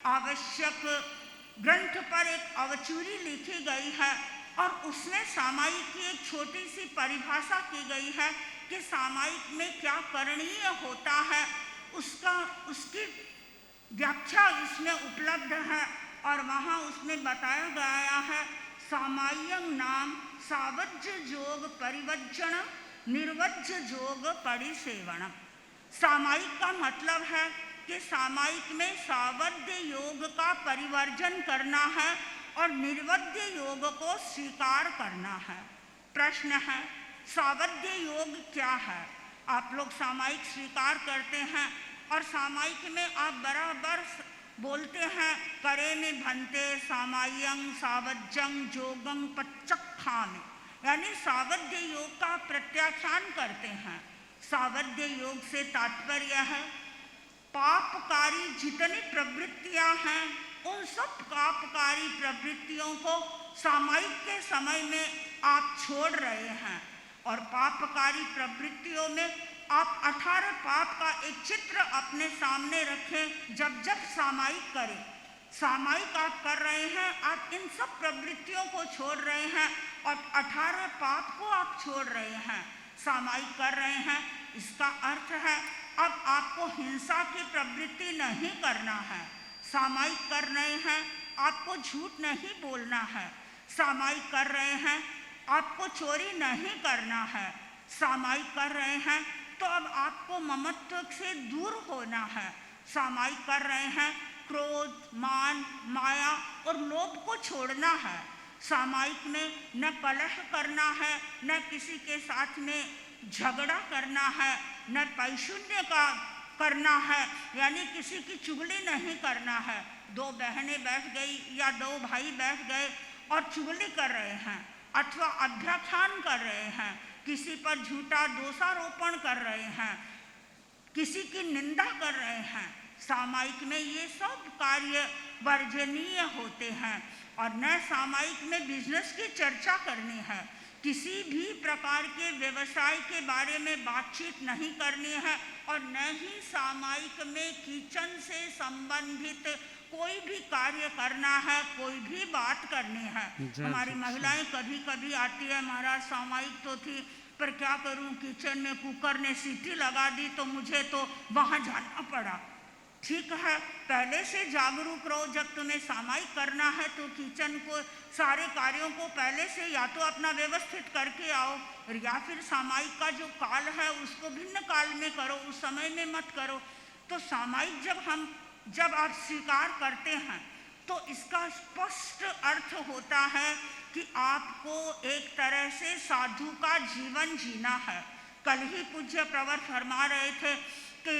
आवश्यक ग्रंथ पर एक अवचूरी लिखी गई है और उसमें सामायिक की एक छोटी सी परिभाषा की गई है कि सामायिक में क्या करणीय होता है, उसकी व्याख्या इसमें उपलब्ध है। और वहाँ उसमें बताया गया है सामाय्यं नाम सावज्य जोग परिवज्जन निर्वज्य जोग परिसेवनम। सामायिक का मतलब है कि सामायिक में सावध्य योग का परिवर्जन करना है और निर्वध्य योग को स्वीकार करना है। प्रश्न है, सावध्य योग क्या है? आप लोग सामायिक स्वीकार करते हैं और सामायिक में आप बराबर बोलते हैं करे में भंते सामाय्यं सावज्यं जोगं पच्चक्खामि, यानी सावध्य योग का प्रत्याख्यान करते हैं। सावध्य योग से तात्पर्य है पापकारी जितनी प्रवृत्तियां हैं उन सब पापकारी प्रवृत्तियों को सामायिक के समय में आप छोड़ रहे हैं। और पापकारी प्रवृत्तियों में आप 18 पाप का एक चित्र अपने सामने रखें। जब जब सामायिक करें, सामायिक आप कर रहे हैं, आप इन सब प्रवृत्तियों को छोड़ रहे हैं और 18 पाप को आप छोड़ रहे हैं, सामायिक कर रहे हैं। इसका अर्थ है अब आपको हिंसा की प्रवृत्ति नहीं करना है। सामायिक कर रहे हैं, आपको झूठ नहीं बोलना है। सामायिक कर रहे हैं, आपको चोरी नहीं करना है। सामायिक कर रहे हैं तो अब आपको ममत्व से दूर होना है। सामायिक कर रहे हैं, क्रोध, मान, माया और लोभ को छोड़ना है। सामायिक में न कलह करना है, न किसी के साथ में झगड़ा करना है, न पैशून्य का करना है, यानी किसी की चुगली नहीं करना है। दो बहनें बैठ गई या दो भाई बैठ गए और चुगली कर रहे हैं अथवा अभ्याख्यान कर रहे हैं, किसी पर झूठा दोषारोपण कर रहे हैं, किसी की निंदा कर रहे हैं। सामायिक में ये सब कार्य वर्जनीय होते हैं। और न सामायिक में बिजनेस की चर्चा करनी है, किसी भी प्रकार के व्यवसाय के बारे में बातचीत नहीं करनी है और न ही सामायिक में किचन से संबंधित कोई भी कार्य करना है, कोई भी बात करनी है। हमारी महिलाएं कभी कभी आती है, महाराज सामायिक तो थी पर क्या करूं, किचन में कुकर ने सीटी लगा दी तो मुझे तो वहां जाना पड़ा। ठीक है, पहले से जागरूक रहो। जब तुम्हें सामायिक करना है तो किचन को, सारे कार्यों को पहले से या तो अपना व्यवस्थित करके आओ या फिर सामायिक का जो काल है उसको भिन्न काल में करो, उस समय में मत करो। तो सामायिक जब आप स्वीकार करते हैं तो इसका स्पष्ट अर्थ होता है कि आपको एक तरह से साधु का जीवन जीना है। कल ही पूज्य प्रवर फरमा रहे थे कि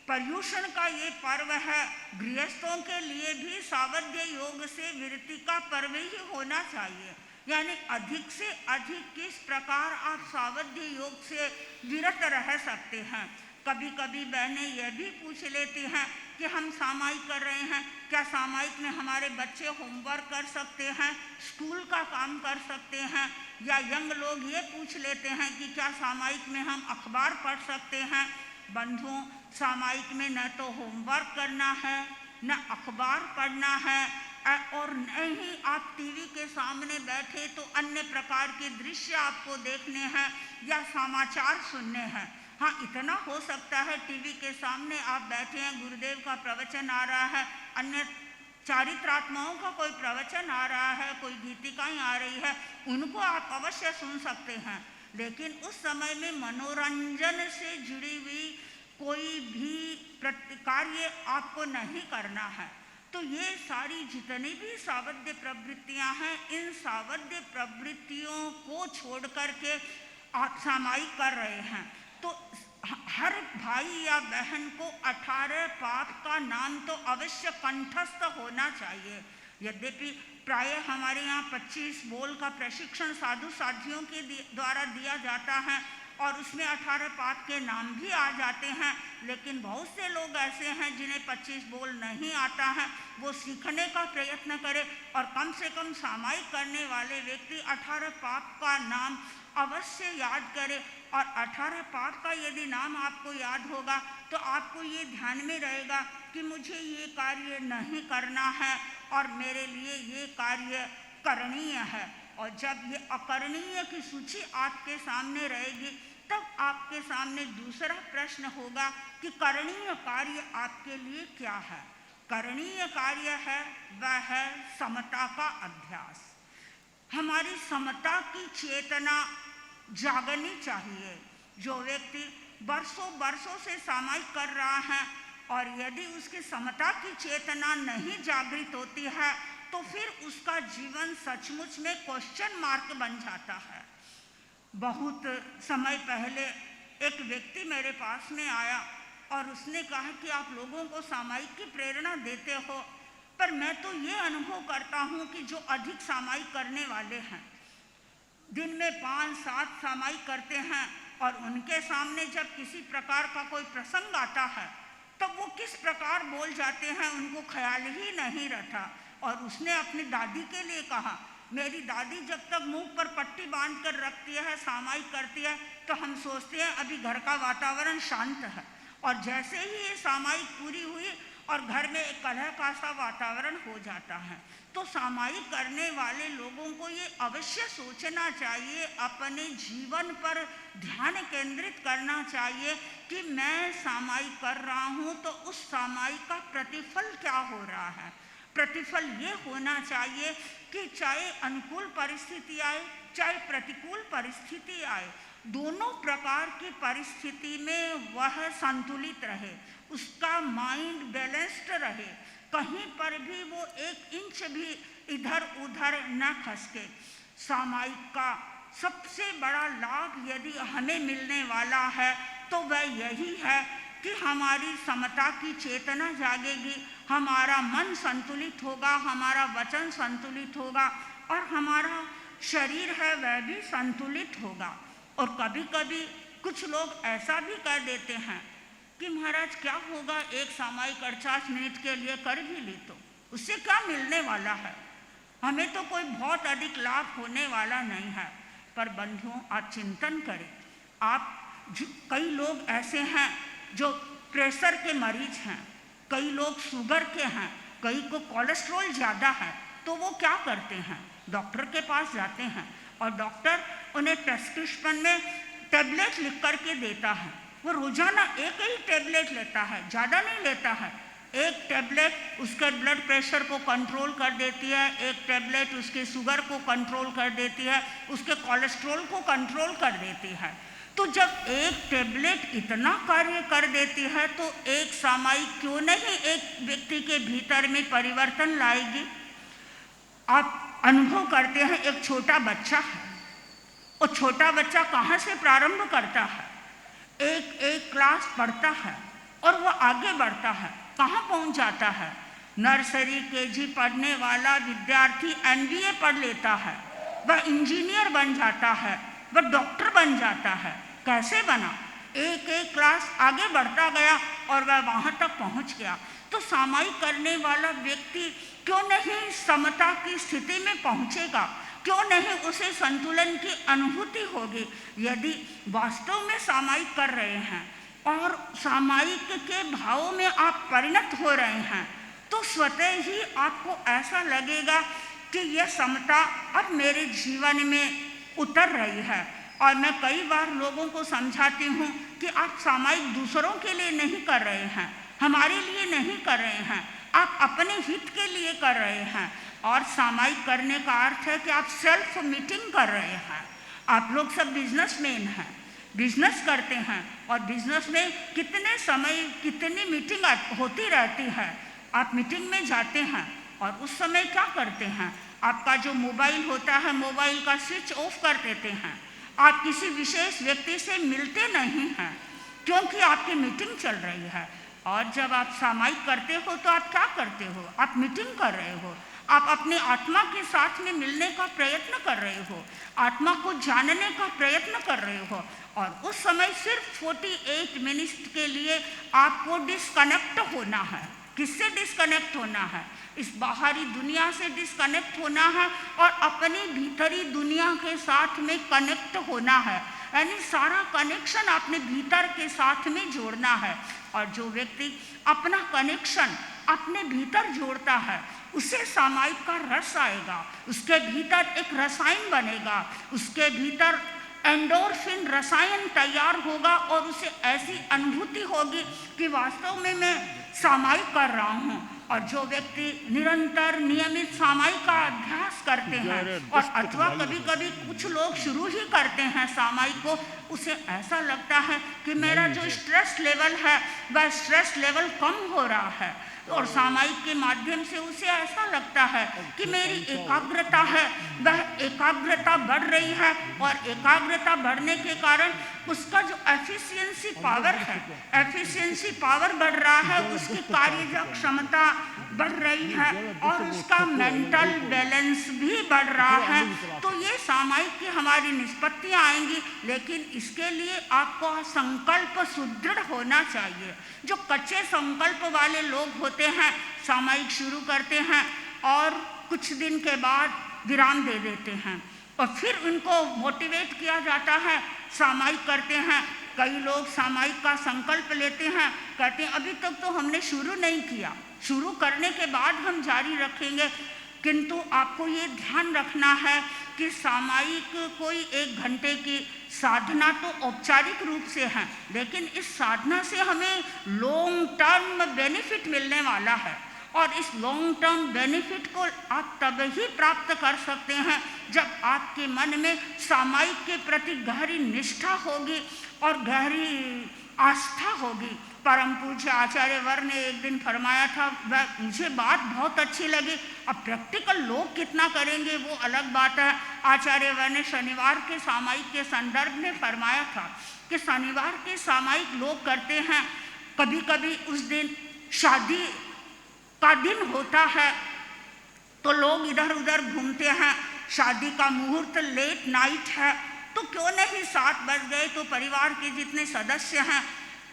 पर्युषण का ये पर्व है, गृहस्थों के लिए भी सावध्य योग से विरति का पर्व ही होना चाहिए। यानी अधिक से अधिक किस प्रकार आप सावध्य योग से विरत रह सकते हैं। कभी कभी बहनें यह भी पूछ लेती हैं कि हम सामायिक कर रहे हैं, क्या सामायिक में हमारे बच्चे होमवर्क कर सकते हैं, स्कूल का काम कर सकते हैं? या यंग लोग ये पूछ लेते हैं कि क्या सामायिक में हम अखबार पढ़ सकते हैं? बंधुओं, सामायिक में न तो होमवर्क करना है, न अखबार पढ़ना है और न ही आप टीवी के सामने बैठे तो अन्य प्रकार के दृश्य आपको देखने हैं या समाचार सुनने हैं। हाँ, इतना हो सकता है टीवी के सामने आप बैठे हैं, गुरुदेव का प्रवचन आ रहा है, अन्य चारित्रात्माओं का कोई प्रवचन आ रहा है, कोई गीतिकाएं आ रही है, उनको आप अवश्य सुन सकते हैं। लेकिन उस समय में मनोरंजन से जुड़ी हुई कोई भी कार्य आपको नहीं करना है। तो ये सारी जितनी भी सावध्य प्रवृत्तियां हैं, इन सावध्य प्रवृत्तियों को छोड़ करके आप सामायिक कर रहे हैं। तो हर भाई या बहन को 18 पाप का नाम तो अवश्य कंठस्थ होना चाहिए। यद्यपि प्राय हमारे यहाँ 25 बोल का प्रशिक्षण साधु साधियों के द्वारा दिया जाता है और उसमें 18 पाप के नाम भी आ जाते हैं, लेकिन बहुत से लोग ऐसे हैं जिन्हें 25 बोल नहीं आता है। वो सीखने का प्रयत्न करें और कम से कम सामायिक करने वाले व्यक्ति 18 पाप का नाम अवश्य याद करें। और 18 पाप का यदि नाम आपको याद होगा तो आपको ये ध्यान में रहेगा कि मुझे ये कार्य नहीं करना है और मेरे लिए ये कार्य करणीय है। और जब ये अकरणीय की सूची आपके सामने रहेगी, तब आपके सामने दूसरा प्रश्न होगा कि करणीय कार्य आपके लिए क्या है। करणीय कार्य है वह है समता का अभ्यास। हमारी समता की चेतना जागनी चाहिए। जो व्यक्ति वर्षों से सामायिक कर रहा है और यदि उसकी समता की चेतना नहीं जागृत होती है तो फिर उसका जीवन सचमुच में क्वेश्चन मार्क बन जाता है। बहुत समय पहले एक व्यक्ति मेरे पास में आया और उसने कहा कि आप लोगों को सामायिक की प्रेरणा देते हो, पर मैं तो ये अनुभव करता हूँ कि जो अधिक सामायिक करने वाले हैं, दिन में 5-7 सामायिक करते हैं और उनके सामने जब किसी प्रकार का कोई प्रसंग आता है तब वो किस प्रकार बोल जाते हैं उनको ख्याल ही नहीं रहता। और उसने अपनी दादी के लिए कहा, मेरी दादी जब तक मुंह पर पट्टी बांध कर रखती है, सामायिक करती है, तो हम सोचते हैं अभी घर का वातावरण शांत है। और जैसे ही ये सामायिक पूरी हुई और घर में एक कलह का सा वातावरण हो जाता है। तो सामायिक करने वाले लोगों को ये अवश्य सोचना चाहिए, अपने जीवन पर ध्यान केंद्रित करना चाहिए कि मैं सामायिक कर रहा हूँ तो उस सामायिक का प्रतिफल क्या हो रहा है। प्रतिफल ये होना चाहिए कि चाहे अनुकूल परिस्थिति आए चाहे प्रतिकूल परिस्थिति आए, दोनों प्रकार की परिस्थिति में वह संतुलित रहे, उसका माइंड बैलेंस्ड रहे, कहीं पर भी वो 1 इंच भी इधर उधर न खसके। सामायिक का सबसे बड़ा लाभ यदि हमें मिलने वाला है तो वह यही है कि हमारी समता की चेतना जागेगी, हमारा मन संतुलित होगा, हमारा वचन संतुलित होगा और हमारा शरीर है वह भी संतुलित होगा। और कभी कभी कुछ लोग ऐसा भी कर देते हैं कि महाराज क्या होगा, एक सामायिक 48 मिनट के लिए कर भी ली तो उससे क्या मिलने वाला है, हमें तो कोई बहुत अधिक लाभ होने वाला नहीं है। पर बंधुओं, आप चिंतन करें, कई लोग ऐसे हैं जो प्रेशर के मरीज हैं, कई लोग शुगर के हैं, कई को कोलेस्ट्रॉल ज़्यादा है, तो वो क्या करते हैं, डॉक्टर के पास जाते हैं और डॉक्टर उन्हें प्रेस्क्रिप्शन में टैबलेट लिख कर के देता है। वो रोजाना एक ही टैबलेट लेता है, ज़्यादा नहीं लेता है। एक टैबलेट उसके ब्लड प्रेशर को कंट्रोल कर देती है, एक टैबलेट उसके शुगर को कंट्रोल कर देती है, उसके कोलेस्ट्रॉल को कंट्रोल कर देती है। तो जब एक टैबलेट इतना कार्य कर देती है तो एक सामायिक क्यों नहीं एक व्यक्ति के भीतर में परिवर्तन लाएगी। आप अनुभव करते हैं, एक छोटा बच्चा है, वो छोटा बच्चा कहाँ से प्रारंभ करता है, एक क्लास पढ़ता है और वो आगे बढ़ता है, कहाँ पहुँच जाता है। नर्सरी केजी पढ़ने वाला विद्यार्थी MBA पढ़ लेता है, वह इंजीनियर बन जाता है, वह डॉक्टर बन जाता है। कैसे बना, एक क्लास आगे बढ़ता गया और वह वहाँ तक पहुँच गया। तो सामायिक करने वाला व्यक्ति क्यों नहीं समता की स्थिति में पहुँचेगा, क्यों नहीं उसे संतुलन की अनुभूति होगी। यदि वास्तव में सामायिक कर रहे हैं और सामायिक के भावों में आप परिणत हो रहे हैं तो स्वतः ही आपको ऐसा लगेगा कि यह समता अब मेरे जीवन में उतर रही है। और मैं कई बार लोगों को समझाती हूँ कि आप सामायिक दूसरों के लिए नहीं कर रहे हैं, हमारे लिए नहीं कर रहे हैं, आप अपने हित के लिए कर रहे हैं। और सामायिक करने का अर्थ है कि आप सेल्फ मीटिंग कर रहे हैं। आप लोग सब बिजनेसमैन हैं, बिजनेस करते हैं और बिजनेस में कितने समय कितनी मीटिंग होती रहती है। आप मीटिंग में जाते हैं और उस समय क्या करते हैं, आपका जो मोबाइल होता है मोबाइल का स्विच ऑफ कर देते हैं। आप किसी विशेष व्यक्ति से मिलते नहीं हैं क्योंकि आपकी मीटिंग चल रही है। और जब आप सामायिक करते हो तो आप क्या करते हो, आप मीटिंग कर रहे हो, आप अपनी आत्मा के साथ में मिलने का प्रयत्न कर रहे हो, आत्मा को जानने का प्रयत्न कर रहे हो। और उस समय सिर्फ 48 मिनट के लिए आपको डिस्कनेक्ट होना है। किससे डिस्कनेक्ट होना है, इस बाहरी दुनिया से डिस्कनेक्ट होना है और अपनी भीतरी दुनिया के साथ में कनेक्ट होना है। यानी सारा कनेक्शन अपने भीतर के साथ में जोड़ना है। और जो व्यक्ति अपना कनेक्शन अपने भीतर जोड़ता है उसे सामायिक का रस आएगा, उसके भीतर एक रसायन बनेगा, उसके भीतर एंडोर्फिन रसायन तैयार होगा और उसे ऐसी अनुभूति होगी कि वास्तव में मैं सामायिक कर रहा हूँ। और जो व्यक्ति निरंतर नियमित सामायिक का अभ्यास करते हैं और अथवा कभी कभी कुछ लोग शुरू ही करते हैं सामायिक को, उसे ऐसा लगता है कि मेरा जो स्ट्रेस लेवल है वह स्ट्रेस लेवल कम हो रहा है। और सामायिक के माध्यम से उसे ऐसा लगता है कि मेरी एकाग्रता है वह एकाग्रता बढ़ रही है, और एकाग्रता बढ़ने के कारण उसका जो एफिशिएंसी पावर है, एफिशिएंसी पावर बढ़ रहा है, उसकी कार्य क्षमता बढ़ रही है और उसका मेंटल बैलेंस भी बढ़ रहा है। तो ये सामायिक की हमारी निष्पत्तियाँ आएंगी, लेकिन इसके लिए आपको संकल्प सुदृढ़ होना चाहिए। जो कच्चे संकल्प वाले लोग होते हैं सामायिक शुरू करते हैं और कुछ दिन के बाद विराम दे देते हैं और फिर उनको मोटिवेट किया जाता है, सामायिक करते हैं। कई लोग सामायिक का संकल्प लेते हैं, कहते हैं अभी तक तो हमने शुरू नहीं किया, शुरू करने के बाद हम जारी रखेंगे। किंतु आपको ये ध्यान रखना है कि सामायिक कोई 1 घंटे की साधना तो औपचारिक रूप से है, लेकिन इस साधना से हमें लॉन्ग टर्म बेनिफिट मिलने वाला है। और इस लॉन्ग टर्म बेनिफिट को आप तब ही प्राप्त कर सकते हैं जब आपके मन में सामायिक के प्रति गहरी निष्ठा होगी और गहरी आस्था होगी। परम पूज्य आचार्य वर ने एक दिन फरमाया था, वह मुझे बात बहुत अच्छी लगी। अब प्रैक्टिकल लोग कितना करेंगे वो अलग बात है। आचार्य वर ने शनिवार के सामायिक के संदर्भ में फरमाया था कि शनिवार के सामायिक लोग करते हैं, कभी कभी उस दिन शादी का दिन होता है तो लोग इधर उधर घूमते हैं, शादी का मुहूर्त लेट नाइट है, तो क्यों नहीं 7 बज गए तो परिवार के जितने सदस्य हैं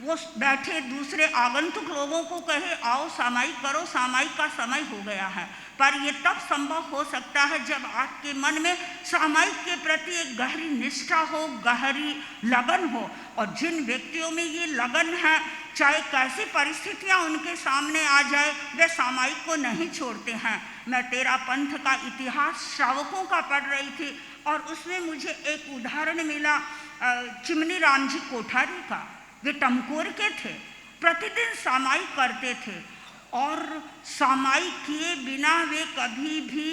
वो बैठे दूसरे आगंतुक लोगों को कहे आओ सामायिक करो, सामायिक का समय हो गया है। पर ये तब संभव हो सकता है जब आपके मन में सामायिक के प्रति एक गहरी निष्ठा हो, गहरी लगन हो। और जिन व्यक्तियों में ये लगन है, चाहे कैसी परिस्थितियां उनके सामने आ जाए, वे सामायिक को नहीं छोड़ते हैं। मैं तेरा पंथ का इतिहास श्रावकों का पढ़ रही थी और उसमें मुझे एक उदाहरण मिला चिमनी राम जी कोठारी का। वे टमकोर के थे, प्रतिदिन सामायिक करते थे और सामायिक किए बिना वे कभी भी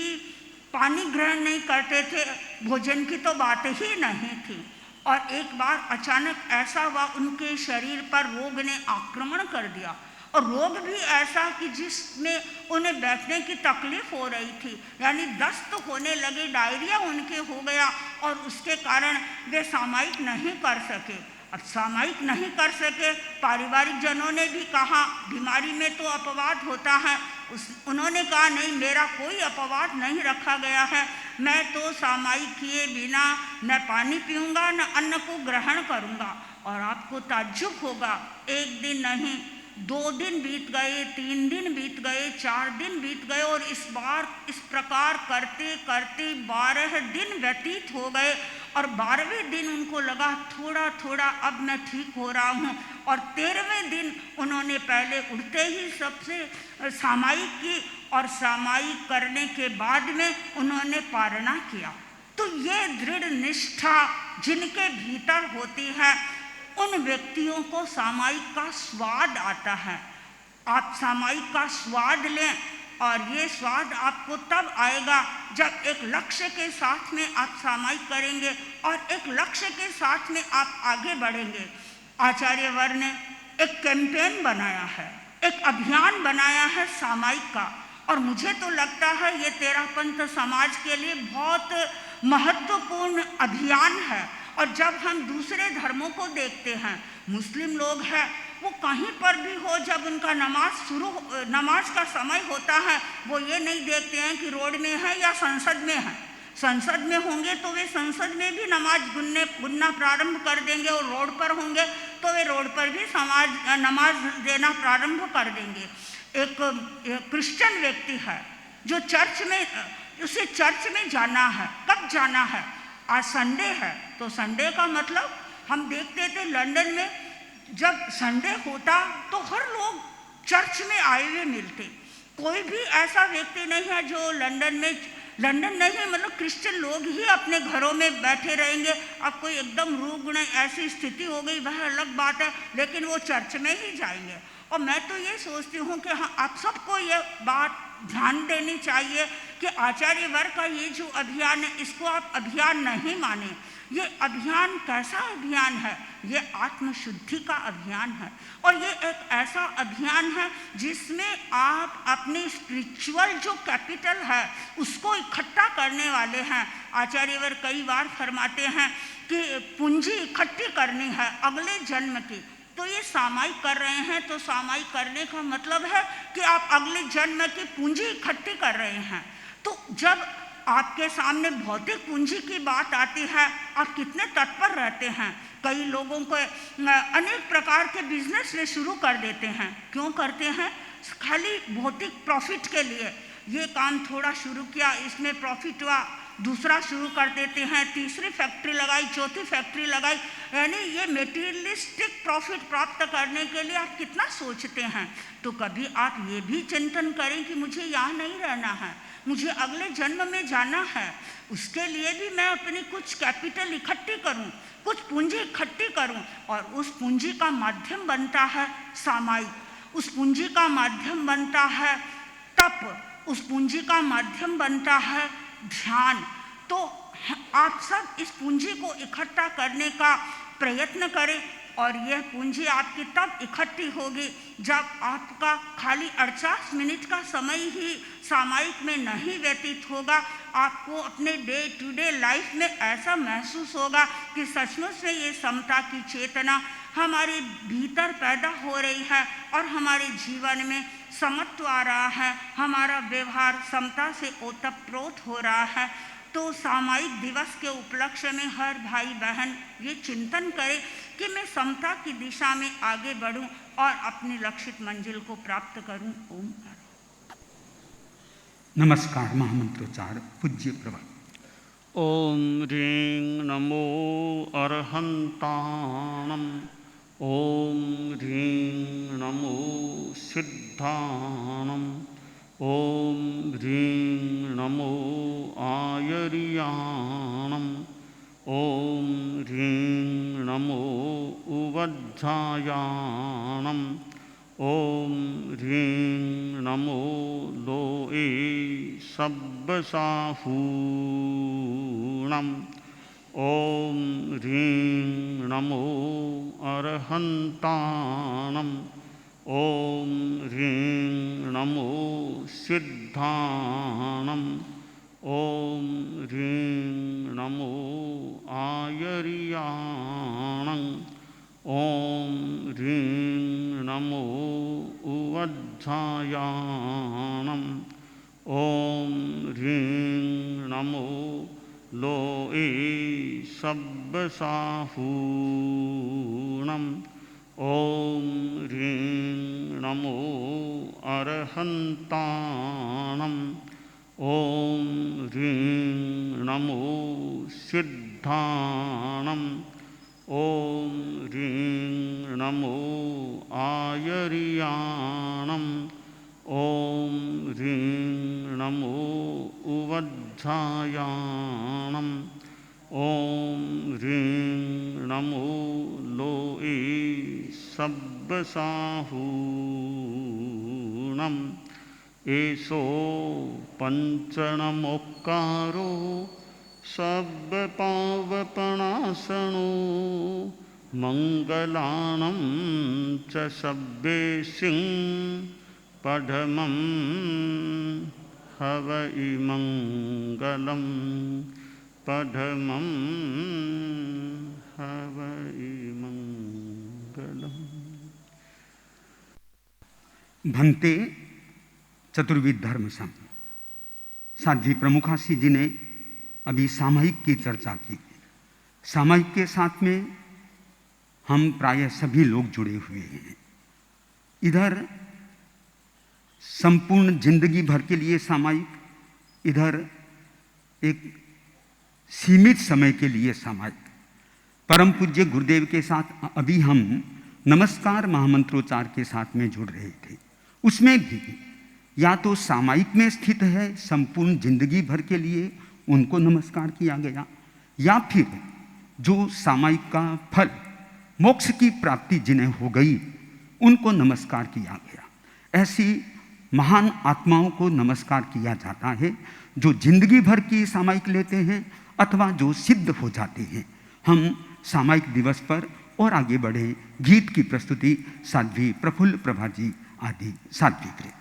पानी ग्रहण नहीं करते थे, भोजन की तो बात ही नहीं थी। और एक बार अचानक ऐसा हुआ उनके शरीर पर रोग ने आक्रमण कर दिया, और रोग भी ऐसा कि जिसमें उन्हें बैठने की तकलीफ हो रही थी, यानी दस्त होने लगे, डायरिया उनके हो गया और उसके कारण वे सामायिक नहीं कर सके। अब सामायिक नहीं कर सके, पारिवारिक जनों ने भी कहा बीमारी में तो अपवाद होता है, उन्होंने कहा नहीं मेरा कोई अपवाद नहीं रखा गया है, मैं तो सामायिक किए बिना न पानी पीऊँगा न अन्न को ग्रहण करूँगा। और आपको ताज्जुब होगा, 1 दिन नहीं 2 दिन बीत गए, 3 दिन बीत गए, 4 दिन बीत गए और इस बार इस प्रकार करते करते 12 दिन व्यतीत हो गए। और 12वें दिन उनको लगा थोड़ा थोड़ा अब मैं ठीक हो रहा हूँ, और 13वें दिन उन्होंने पहले उठते ही सबसे सामायिक की और सामायिक करने के बाद में उन्होंने पारणा किया। तो ये दृढ़ निष्ठा जिनके भीतर होती है उन व्यक्तियों को सामायिक का स्वाद आता है। आप सामायिक का स्वाद लें और ये स्वाद आपको तब आएगा जब एक लक्ष्य के साथ में आप सामायिक करेंगे और एक लक्ष्य के साथ में आप आगे बढ़ेंगे। आचार्य वर ने एक कैंपेन बनाया है, एक अभियान बनाया है सामायिक का, और मुझे तो लगता है ये तेरा पंथ समाज के लिए बहुत महत्वपूर्ण अभियान है। और जब हम दूसरे धर्मों को देखते हैं, मुस्लिम लोग हैं वो कहीं पर भी हो, जब उनका नमाज का समय होता है वो ये नहीं देखते हैं कि रोड में है या संसद में है। संसद में होंगे तो वे संसद में भी नमाज गुनना प्रारंभ कर देंगे, और रोड पर होंगे तो वे रोड पर भी नमाज देना प्रारंभ कर देंगे। एक क्रिश्चियन व्यक्ति है जो चर्च में, उसे चर्च में जाना है, कब जाना है? आज संडे है तो संडे का मतलब हम देखते थे लंदन में जब संडे होता तो हर लोग चर्च में आए हुए मिलते। कोई भी ऐसा व्यक्ति नहीं है जो लंदन नहीं मतलब क्रिश्चियन लोग ही अपने घरों में बैठे रहेंगे। अब कोई एकदम रुग्ण ऐसी स्थिति हो गई वह अलग बात है, लेकिन वो चर्च में ही जाएंगे। और मैं तो ये सोचती हूँ कि हाँ, आप सबको ये बात ध्यान देनी चाहिए कि आचार्य वर्ग का ये जो अभियान है इसको आप अभियान नहीं माने। ये अभियान कैसा अभियान है? ये आत्मशुद्धि का अभियान है और ये एक ऐसा अभियान है जिसमें आप अपनी स्पिरिचुअल जो कैपिटल है उसको इकट्ठा करने वाले हैं। आचार्य वर्ग कई बार फरमाते हैं कि पूंजी इकट्ठी करनी है अगले जन्म की। तो ये सामायिक कर रहे हैं, तो सामायिक करने का मतलब है कि आप अगले जन्म की पूंजी इकट्ठी कर रहे हैं। तो जब आपके सामने भौतिक पूंजी की बात आती है आप कितने तत्पर रहते हैं। कई लोगों को अनेक प्रकार के बिजनेस वे शुरू कर देते हैं। क्यों करते हैं? खाली भौतिक प्रॉफिट के लिए। ये काम थोड़ा शुरू किया, इसमें प्रॉफिट हुआ, दूसरा शुरू कर देते हैं, तीसरी फैक्ट्री लगाई, चौथी फैक्ट्री लगाई। यानी ये मेटीरियलिस्टिक प्रॉफिट प्राप्त करने के लिए आप कितना सोचते हैं। तो कभी आप ये भी चिंतन करें कि मुझे यहाँ नहीं रहना है, मुझे अगले जन्म में जाना है। उसके लिए भी मैं अपनी कुछ कैपिटल इकट्ठी करूं, कुछ पूंजी इकट्ठी करूं और उस पूंजी का माध्यम बनता है सामायिक, उस पूंजी का माध्यम बनता है तप, उस पूंजी का माध्यम बनता है ध्यान। तो आप सब इस पूंजी को इकट्ठा करने का प्रयत्न करें और यह पूंजी आपकी तब इकट्ठी होगी जब आपका खाली 48 मिनट का समय ही सामायिक में नहीं व्यतीत होगा। आपको अपने डे टू डे लाइफ में ऐसा महसूस होगा कि सचमुच में ये समता की चेतना हमारे भीतर पैदा हो रही है और हमारे जीवन में समत्व आ रहा है, हमारा व्यवहार समता से ओतप्रोत हो रहा है। तो सामायिक दिवस के उपलक्ष्य में हर भाई बहन ये चिंतन करे कि मैं समता की दिशा में आगे बढ़ूं और अपनी लक्षित मंजिल को प्राप्त करूं। ओम। नमस्कार। महामंत्रोच्चार पूज्य प्रभा। ओम ह्रीं नमो अरहंताणम्। ओम ह्रीं नमो सिद्धाणम्। ओम ह्रीं नमो आयर्याणम्। ओम ह्रीं नमो उवज्झायाणम्। ओम ह्रीं नमो लोए सब्बसाहूणम्। ओम ह्रीं नमो अरहंताणम्। ओम ह्रीं नमो सिद्धाणम्। ओम ह्रीं नमो आयर्याणम्। ओम ह्रीं नमो उवज्झायाणम्। ओम ह्रीं नमो लोए सब्बसाहूणम्। ओम ह्रीं नमो अरहंताणम्। ओम ह्रीं नमो सिद्धाणम्। ओम ह्रीं नमो आयर्याणम्। ओम ह्रीं नमो उवज्झायाणम्। ओम ह्रीं नमो लोए सब्बसाहूणम्। एषो पंचणमोक्कारो सब्बपावपणासनो मंगलानं च सब्बेसिं पढमं हवै मंगलम्। पढमं हवै मंगलम्। भंते चतुर्विध धर्म संघ। साध्वी प्रमुखासी जी ने अभी सामायिक की चर्चा की। सामायिक के साथ में हम प्रायः सभी लोग जुड़े हुए हैं। इधर संपूर्ण जिंदगी भर के लिए सामायिक, इधर एक सीमित समय के लिए सामायिक। परम पूज्य गुरुदेव के साथ अभी हम नमस्कार महामंत्रोच्चार के साथ में जुड़ रहे थे। उसमें भी या तो सामायिक में स्थित है, संपूर्ण जिंदगी भर के लिए उनको नमस्कार किया गया, या फिर जो सामायिक का फल मोक्ष की प्राप्ति जिन्हें हो गई उनको नमस्कार किया गया। ऐसी महान आत्माओं को नमस्कार किया जाता है जो जिंदगी भर की सामायिक लेते हैं अथवा जो सिद्ध हो जाते हैं। हम सामायिक दिवस पर और आगे बढ़े। गीत की प्रस्तुति साध्वी प्रफुल्ल प्रभा जी आदि साध्वी करें।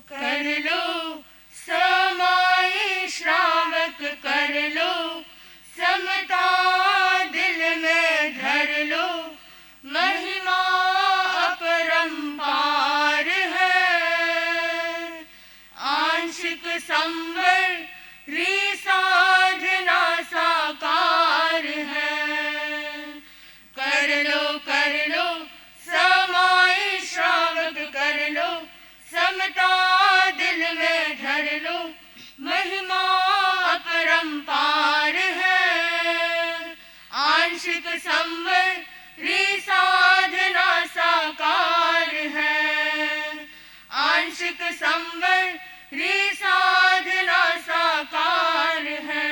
कर लो समाई श्रावक, कर लो समता दिल में धर लो, महिमा अपरंपार है। आंशिक संवर साधना साकार है। कर लो समाई श्रावक, कर लो समता दिल में धर लो, महिमा अपरंपार है। आंशिक संवर साधना साकार है। आंशिक संवर साधना साकार है।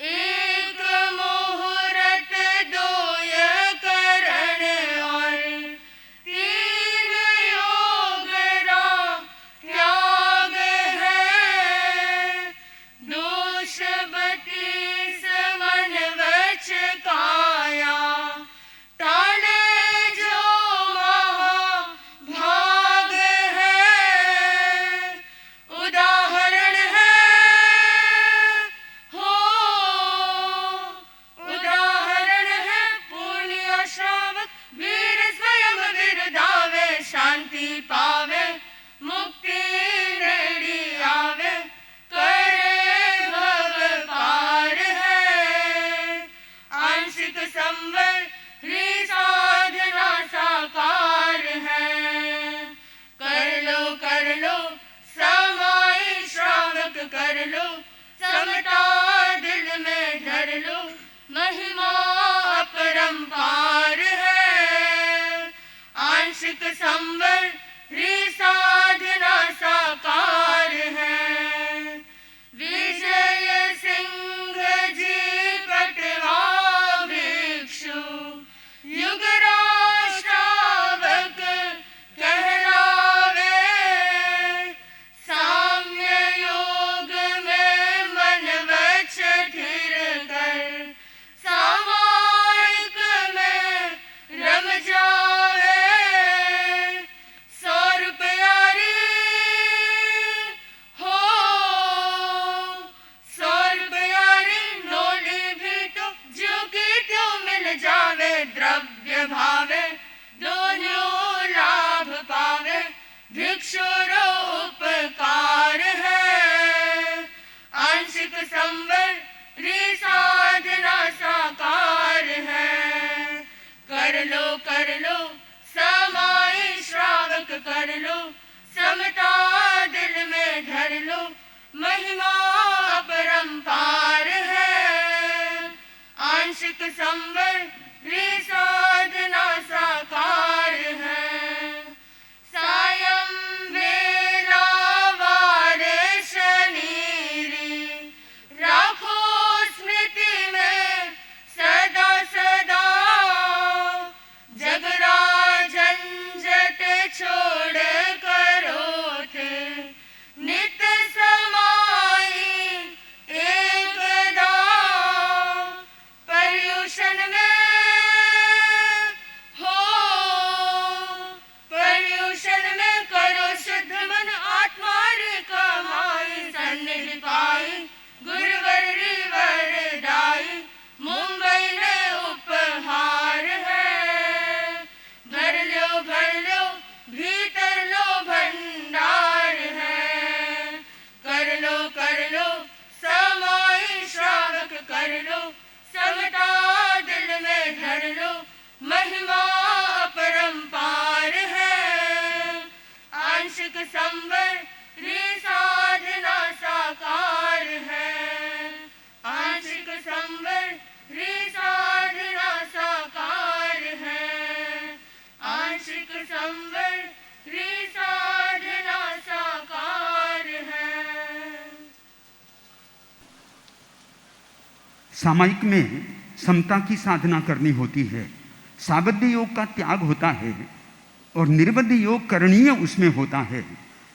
एक मुहूर्त दोय करण और तीन योग राम त्याग है। दोष 32 मन वच काया, टाले जो महाभाग है। उदाहरण है हो, उदाहरण है पुण्य श्रावक, वीर स्वयं विरदावे, शांति पावे मुक्ति नेड़ी आवे, करे भव पार है। आंशिक संवर साधना साकार है। कर लो समाई श्रावक, कर लो समता दिल में धर लो, महिमा अपरंपार है। आंशिक संवर साधना साकार है। विजय सिंह जी पटवा भिक्षु, युगराज श्रावक कहलावे। साम्य योग में मन वच स्थिर कर, सामायिक में रम जावे। 100 रुपयारी हो, 100 रुपयारी नोली भी तो जो की त्यों मिल जावे। द्रव्य भावे दोनों लाभ पावे, भिक्षुरो उपकार है। आंशिक संवर साधना साकार है। कर लो समाई श्रावक, कर लो समता दिल में धर लो, महिमा अपरंपार है। आंशिक संवर साधना साकार है। सायं वेला वारे शनीरी, राखो स्मृति में सदा सदा। जगराजन जट छोड़ करो थे, नित संवर री साधना साकार है। आंशिक संवर री साधना साकार है। आंशिक संवर री साधना साकार है। सामायिक में समता की साधना करनी होती है, साबद्ध योग का त्याग होता है और निर्बद्ध योग करणीय उसमें होता है।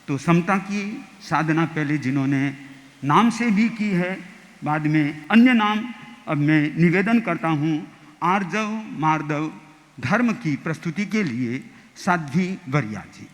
तो समता की साधना पहले जिन्होंने नाम से भी की है, बाद में अन्य नाम अब मैं निवेदन करता हूँ आर्जव मार्दव धर्म की प्रस्तुति के लिए साध्वी वरिया जी।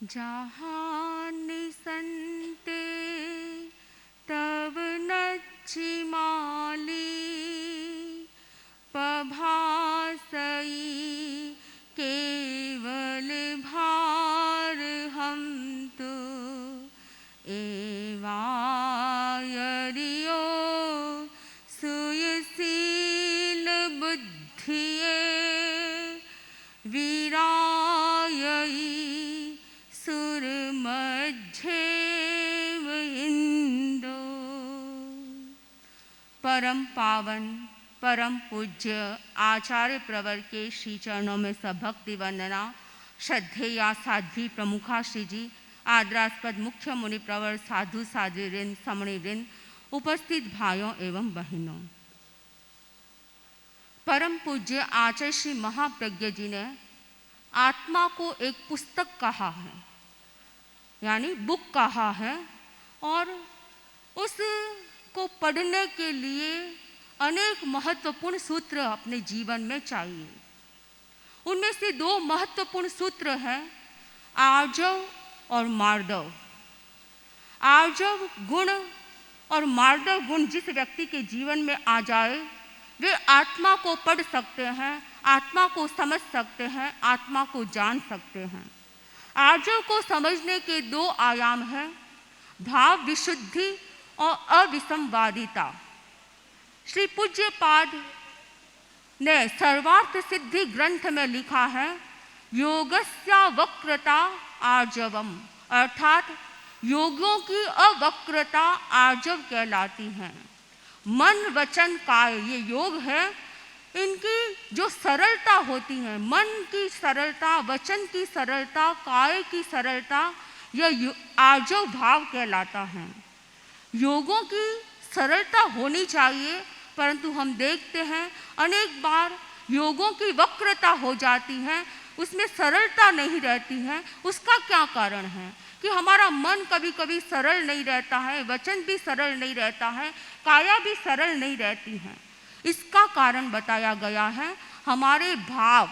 जहाँ निसंते तब नच्छि माली पभासई केवल भार हम तो एवायरियो सुयशील बुद्धिये वीरायई सुर मध्येव इंदो। परम पावन परम पूज्य आचार्य प्रवर के श्री चरणों में सभक्ति वंदना। श्रद्धेया साध्वी प्रमुखा श्री जी, आदरास्पद मुख्य मुनि प्रवर, साधु साध्वी वृंद, समणी वृंद, उपस्थित भाइयों एवं बहनों। परम पूज्य आचार्य श्री महाप्रज्ञ जी ने आत्मा को एक पुस्तक कहा है, यानी बुक कहा है, और उसको पढ़ने के लिए अनेक महत्वपूर्ण सूत्र अपने जीवन में चाहिए। उनमें से दो महत्वपूर्ण सूत्र हैं आर्जव और मार्दव। आर्जव गुण और मार्दव गुण जिस व्यक्ति के जीवन में आ जाए वे आत्मा को पढ़ सकते हैं, आत्मा को समझ सकते हैं, आत्मा को जान सकते हैं। आर्जव को समझने के दो आयाम हैं, भाव विशुद्धि और अविसंवादिता। श्री पूज्यपाद ने सर्वार्थ सिद्धि ग्रंथ में लिखा है योगस्या वक्रता आर्जवम, अर्थात योगियों की अवक्रता आर्जव कहलाती है। मन वचन काय ये योग है, इनकी जो सरलता होती है, मन की सरलता, वचन की सरलता, काय की सरलता, यह आर्जव भाव कहलाता है। योगों की सरलता होनी चाहिए, परंतु हम देखते हैं अनेक बार योगों की वक्रता हो जाती है, उसमें सरलता नहीं रहती है। उसका क्या कारण है कि हमारा मन कभी कभी सरल नहीं रहता है, वचन भी सरल नहीं रहता है, काया भी सरल नहीं रहती है। इसका कारण बताया गया है हमारे भाव।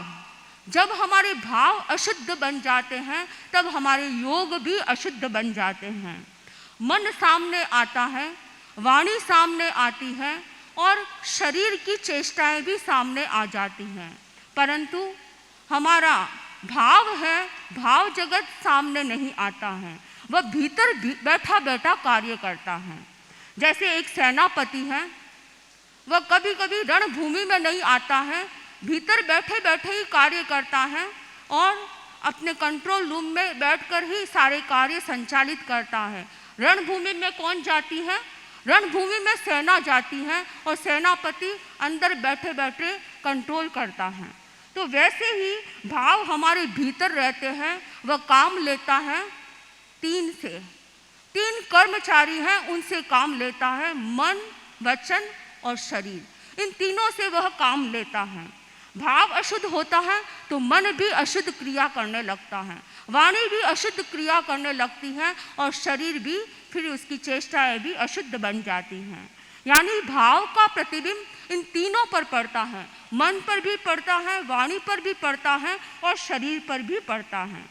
जब हमारे भाव अशुद्ध बन जाते हैं तब हमारे योग भी अशुद्ध बन जाते हैं। मन सामने आता है, वाणी सामने आती है और शरीर की चेष्टाएं भी सामने आ जाती हैं, परंतु हमारा भाव है, भाव जगत सामने नहीं आता है, वह भीतर बैठा बैठा कार्य करता है। जैसे एक सेनापति है, वह कभी कभी रणभूमि में नहीं आता है, भीतर बैठे बैठे ही कार्य करता है और अपने कंट्रोल रूम में बैठकर ही सारे कार्य संचालित करता है। रणभूमि में कौन जाती है? रणभूमि में सेना जाती है और सेनापति अंदर बैठे बैठे कंट्रोल करता है। तो वैसे ही भाव हमारे भीतर रहते हैं, वह काम लेता है तीन कर्मचारी हैं, उनसे काम लेता है, मन, वचन और शरीर। इन तीनों से वह काम लेता है। भाव अशुद्ध होता है तो मन भी अशुद्ध क्रिया करने लगता है, वाणी भी अशुद्ध क्रिया करने लगती है और शरीर भी, फिर उसकी चेष्टाएं भी अशुद्ध बन जाती हैं। यानी भाव का प्रतिबिंब इन तीनों पर पड़ता है, मन पर भी पड़ता है, वाणी पर भी पड़ता है और शरीर पर भी पड़ता है।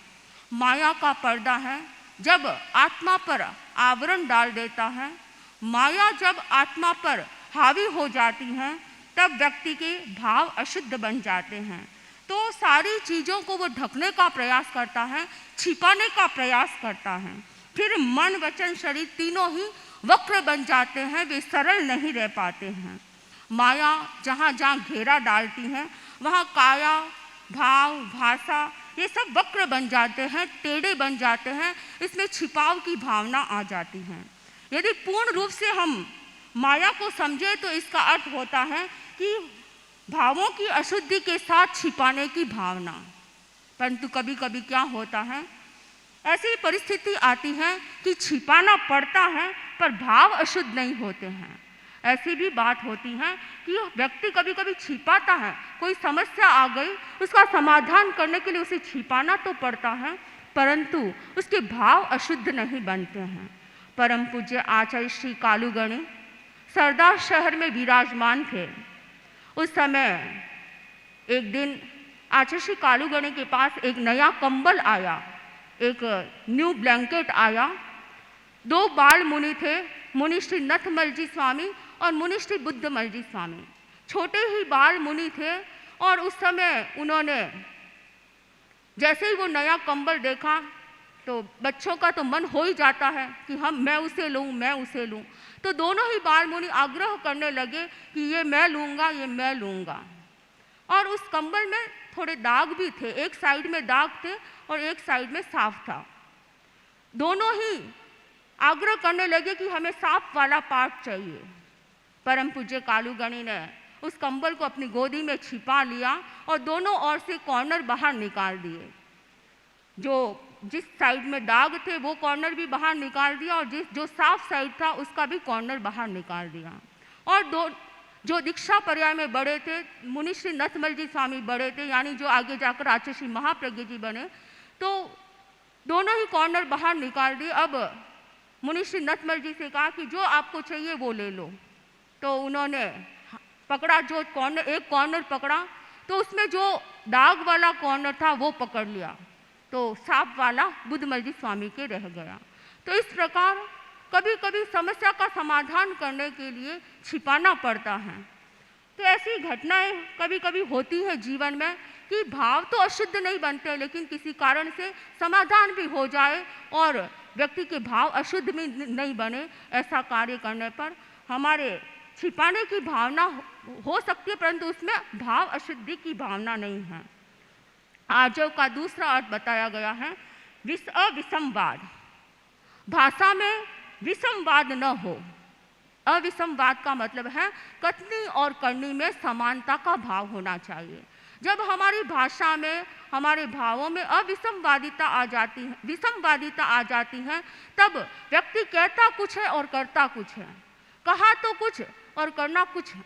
माया का पर्दा है, जब आत्मा पर आवरण डाल देता है माया जब आत्मा पर हावी हो जाती हैं तब व्यक्ति के भाव अशुद्ध बन जाते हैं। तो सारी चीज़ों को वो ढकने का प्रयास करता है, छिपाने का प्रयास करता है। फिर मन, वचन, शरीर तीनों ही वक्र बन जाते हैं, वे सरल नहीं रह पाते हैं। माया जहाँ जहाँ घेरा डालती है वहाँ काया, भाव, भाषा ये सब वक्र बन जाते हैं, टेढ़े बन जाते हैं, इसमें छिपाव की भावना आ जाती है। यदि पूर्ण रूप से हम माया को समझे तो इसका अर्थ होता है कि भावों की अशुद्धि के साथ छिपाने की भावना। परंतु कभी कभी क्या होता है, ऐसी परिस्थिति आती है कि छिपाना पड़ता है पर भाव अशुद्ध नहीं होते हैं। ऐसी भी बात होती है कि व्यक्ति कभी कभी छिपाता है, कोई समस्या आ गई, उसका समाधान करने के लिए उसे छिपाना तो पड़ता है परंतु उसके भाव अशुद्ध नहीं बनते हैं। परम पूज्य आचार्य श्री कालूगणी सरदार शहर में विराजमान थे। उस समय एक दिन आचार्य श्री कालूगणी के पास एक नया कंबल आया, एक न्यू ब्लैंकेट आया। 2 बाल मुनि थे, मुनि श्री नथमल जी स्वामी और मुनि श्री बुद्धमल जी स्वामी। छोटे ही बाल मुनि थे और उस समय उन्होंने जैसे ही वो नया कंबल देखा तो बच्चों का तो मन हो ही जाता है कि मैं उसे लूँ, मैं उसे लूँ। तो दोनों ही बाल मुनि आग्रह करने लगे कि ये मैं लूँगा, ये मैं लूँगा। और उस कंबल में थोड़े दाग भी थे, एक साइड में दाग थे और एक साइड में साफ था। दोनों ही आग्रह करने लगे कि हमें साफ वाला पार्ट चाहिए। परम पूज्य कालूगणी ने उस कंबल को अपनी गोदी में छिपा लिया और दोनों ओर से कॉर्नर बाहर निकाल दिए। जिस साइड में दाग थे वो कॉर्नर भी बाहर निकाल दिया और जो साफ साइड था उसका भी कॉर्नर बाहर निकाल दिया। और जो दीक्षा पर्याय में बड़े थे, मुनि श्री नथमल जी स्वामी बड़े थे, यानी जो आगे जाकर आचार्य श्री महाप्रज्ञ जी बने, तो दोनों ही कॉर्नर बाहर निकाल दिए। अब मुनि श्री नथमल जी से कहा कि जो आपको चाहिए वो ले लो। तो उन्होंने पकड़ा, एक कॉर्नर पकड़ा तो उसमें जो दाग वाला कॉर्नर था वो पकड़ लिया, तो साफ वाला बुद्धमल जी स्वामी के रह गया। तो इस प्रकार कभी कभी समस्या का समाधान करने के लिए छिपाना पड़ता है। तो ऐसी घटनाएं कभी कभी होती है जीवन में कि भाव तो अशुद्ध नहीं बनते लेकिन किसी कारण से समाधान भी हो जाए और व्यक्ति के भाव अशुद्ध भी नहीं बने। ऐसा कार्य करने पर हमारे छिपाने की भावना हो सकती है परंतु उसमें भाव अशुद्धि की भावना नहीं है। आर्जव का दूसरा अर्थ बताया गया है अविषमवाद। भाषा में विषमवाद न हो। अविषमवाद का मतलब है कथनी और करनी में समानता का भाव होना चाहिए। जब हमारी भाषा में, हमारे भावों में विषमवादिता आ जाती है तब व्यक्ति कहता कुछ है और करता कुछ है, कहा तो कुछ और करना कुछ है।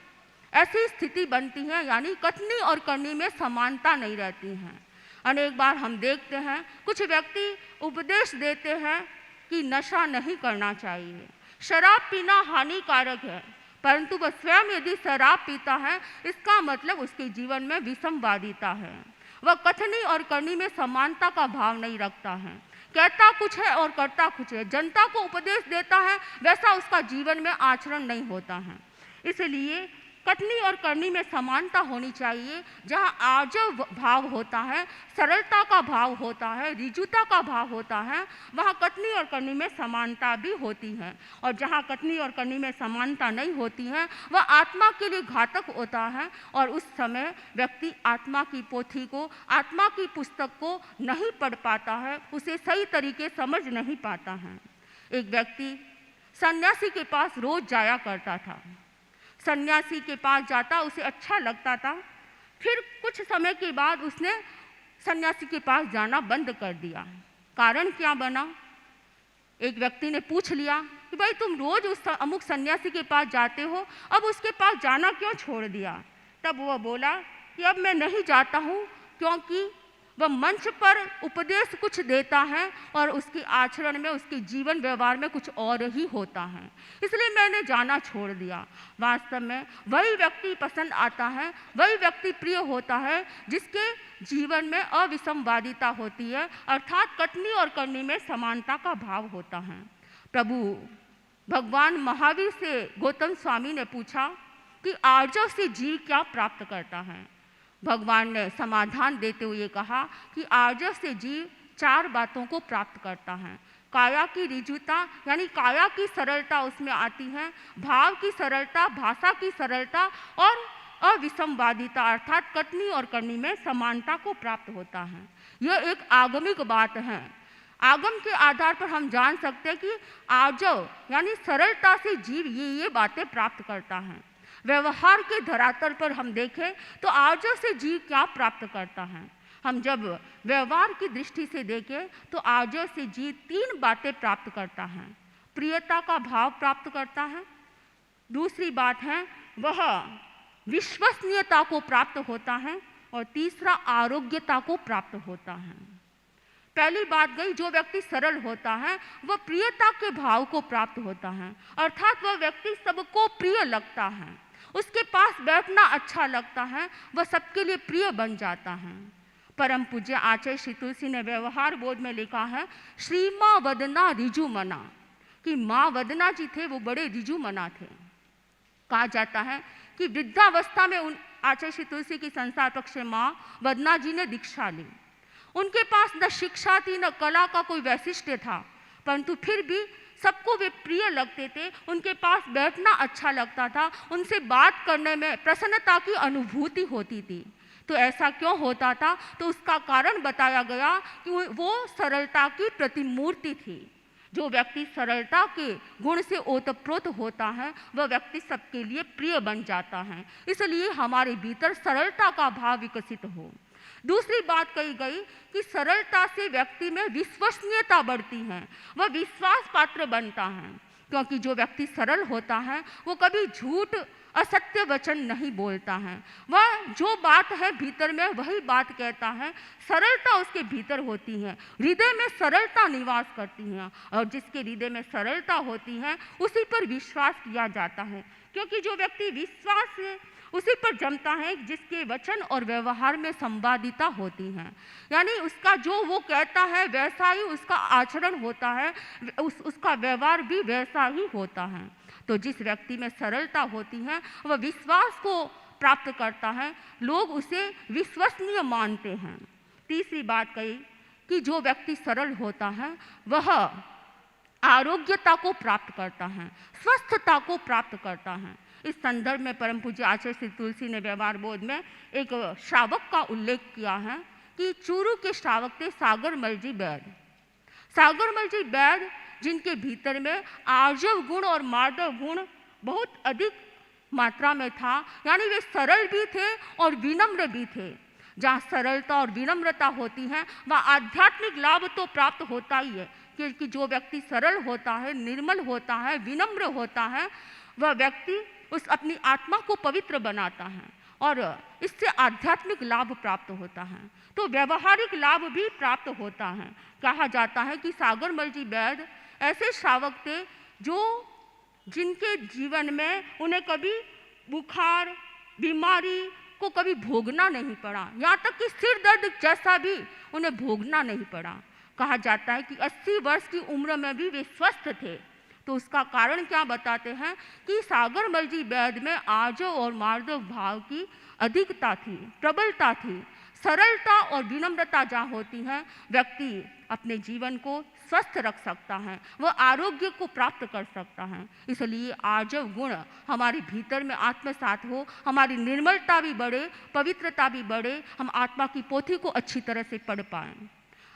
ऐसी स्थिति बनती है, यानी कथनी और करनी में समानता नहीं रहती है। अनेक बार हम देखते हैं कुछ व्यक्ति उपदेश देते हैं कि नशा नहीं करना चाहिए, शराब पीना हानिकारक है, परंतु वह स्वयं यदि शराब पीता है इसका मतलब उसके जीवन में विषमवादिता है। वह कथनी और करनी में समानता का भाव नहीं रखता है, कहता कुछ है और करता कुछ है, जनता को उपदेश देता है वैसा उसका जीवन में आचरण नहीं होता है। इसलिए कथनी और करनी में समानता होनी चाहिए। जहाँ आर्जव भाव होता है, सरलता का भाव होता है, रिजुता का भाव होता है, वहाँ कथनी और करनी में समानता भी होती है। और जहाँ कथनी और करनी में समानता नहीं होती है वह आत्मा के लिए घातक होता है और उस समय व्यक्ति आत्मा की पोथी को, आत्मा की पुस्तक को नहीं पढ़ पाता है, उसे सही तरीके समझ नहीं पाता है। एक व्यक्ति सन्यासी के पास रोज जाया करता था। सन्यासी के पास जाता, उसे अच्छा लगता था। फिर कुछ समय के बाद उसने सन्यासी के पास जाना बंद कर दिया। कारण क्या बना? एक व्यक्ति ने पूछ लिया कि भाई तुम रोज उस अमुक सन्यासी के पास जाते हो, अब उसके पास जाना क्यों छोड़ दिया? तब वह बोला कि अब मैं नहीं जाता हूँ क्योंकि वह मंच पर उपदेश कुछ देता है और उसके आचरण में, उसके जीवन व्यवहार में कुछ और ही होता है, इसलिए मैंने जाना छोड़ दिया। वास्तव में वही व्यक्ति पसंद आता है, वही व्यक्ति प्रिय होता है जिसके जीवन में अविषमवादिता होती है, अर्थात कथनी और करनी में समानता का भाव होता है। प्रभु भगवान महावीर से गौतम स्वामी ने पूछा कि आर्जव से जीव क्या प्राप्त करता है। भगवान ने समाधान देते हुए कहा कि आर्जव से जीव 4 बातों को प्राप्त करता है। काया की ऋजुता यानी काया की सरलता उसमें आती है, भाव की सरलता, भाषा की सरलता और अविसंवादिता अर्थात कथनी और करनी में समानता को प्राप्त होता है। यह एक आगमिक बात है। आगम के आधार पर हम जान सकते हैं कि आर्जव यानी सरलता से जीव ये बातें प्राप्त करता है। व्यवहार के धरातल पर हम देखें तो आर्जव से जीव क्या प्राप्त करता है। हम जब व्यवहार की दृष्टि से देखें तो आर्जव से जीव 3 बातें प्राप्त करता है। प्रियता का भाव प्राप्त करता है, दूसरी बात है वह विश्वसनीयता को प्राप्त होता है और तीसरा आरोग्यता को प्राप्त होता है। पहली बात गई, जो व्यक्ति सरल होता है वह प्रियता के भाव को प्राप्त होता है, अर्थात वह व्यक्ति सबको प्रिय लगता है, उसके पास बैठना अच्छा लगता है, वह सबके लिए प्रिय बन जाता है। परम पूज्य आचार्य श्री तुलसी ने व्यवहार बोध में लिखा है, श्री माँ वदना रिजु मना, कि माँ वदना जी थे वो बड़े रिजु मना थे। कहा जाता है कि वृद्धावस्था में आचार्य श्री तुलसी की संसार पक्ष माँ वदना जी ने दीक्षा ली। उनके पास न शिक्षा थी न कला का कोई वैशिष्ट्य था, परंतु फिर भी सबको वे प्रिय लगते थे, उनके पास बैठना अच्छा लगता था, उनसे बात करने में प्रसन्नता की अनुभूति होती थी। तो ऐसा क्यों होता था? तो उसका कारण बताया गया कि वो सरलता की प्रतिमूर्ति थी। जो व्यक्ति सरलता के गुण से ओतप्रोत होता है वह व्यक्ति सबके लिए प्रिय बन जाता है। इसलिए हमारे भीतर सरलता का भाव विकसित हो। दूसरी बात कही गई कि सरलता से व्यक्ति में विश्वसनीयता बढ़ती है, वह विश्वास पात्र बनता है, क्योंकि जो व्यक्ति सरल होता है वो कभी झूठ असत्य वचन नहीं बोलता है, वह जो बात है भीतर में वही बात कहता है। सरलता उसके भीतर होती है, हृदय में सरलता निवास करती है, और जिसके हृदय में सरलता होती है उसी पर विश्वास किया जाता है, क्योंकि जो व्यक्ति विश्वास उसी पर जमता है जिसके वचन और व्यवहार में संवादिता होती है, यानी उसका जो वो कहता है वैसा ही उसका आचरण होता है, उसका व्यवहार भी वैसा ही होता है। तो जिस व्यक्ति में सरलता होती है वह विश्वास को प्राप्त करता है, लोग उसे विश्वसनीय मानते हैं। तीसरी बात कही कि जो व्यक्ति सरल होता है वह आरोग्यता को प्राप्त करता है, स्वस्थता को प्राप्त करता है। इस संदर्भ में परम पूज्य आचार्य श्री तुलसी ने व्यवहार बोध में एक श्रावक का उल्लेख किया है कि चूरू के श्रावक थे सागरमल जी वैद्य। सागरमल जी वैद्य जिनके भीतर में आर्जव गुण और मार्दव गुण बहुत अधिक मात्रा में था, यानी वे सरल भी थे और विनम्र भी थे। जहाँ सरलता और विनम्रता होती है वहाँ आध्यात्मिक लाभ तो प्राप्त होता ही है, क्योंकि जो व्यक्ति सरल होता है, निर्मल होता है, विनम्र होता है, वह व्यक्ति उस अपनी आत्मा को पवित्र बनाता है और इससे आध्यात्मिक लाभ प्राप्त होता है। तो व्यवहारिक लाभ भी प्राप्त होता है। कहा जाता है कि सागरमल जी वैद्य ऐसे श्रावक थे जो जिनके जीवन में उन्हें कभी बुखार बीमारी को कभी भोगना नहीं पड़ा, यहाँ तक कि सिर दर्द जैसा भी उन्हें भोगना नहीं पड़ा। कहा जाता है कि 80 वर्ष की उम्र में भी वे स्वस्थ थे। तो उसका कारण क्या बताते हैं कि सागरमल जी वैद्य में आर्जव और मार्दव भाव की अधिकता थी, प्रबलता थी। सरलता और विनम्रता जहाँ होती है व्यक्ति अपने जीवन को स्वस्थ रख सकता है, वह आरोग्य को प्राप्त कर सकता है। इसलिए आर्जव गुण हमारे भीतर में आत्मसात हो, हमारी निर्मलता भी बढ़े, पवित्रता भी बढ़े, हम आत्मा की पोथी को अच्छी तरह से पढ़ पाएँ।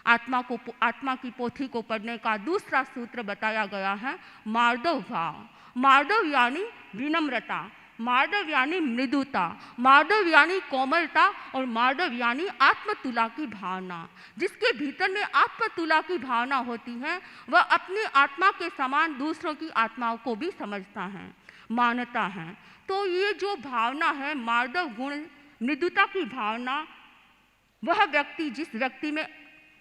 आत्मा की पोथी को पढ़ने का दूसरा सूत्र बताया गया है मार्दव भाव। मार्दव यानी विनम्रता, मार्दव यानी मृदुता, मार्दव यानी कोमलता और मार्दव यानी आत्मतुला की भावना। जिसके भीतर में आत्मतुला की भावना होती है वह अपनी आत्मा के समान दूसरों की आत्माओं को भी समझता है, मानता है। तो ये जो भावना है मार्दव गुण, मृदुता की भावना, वह व्यक्ति जिस व्यक्ति में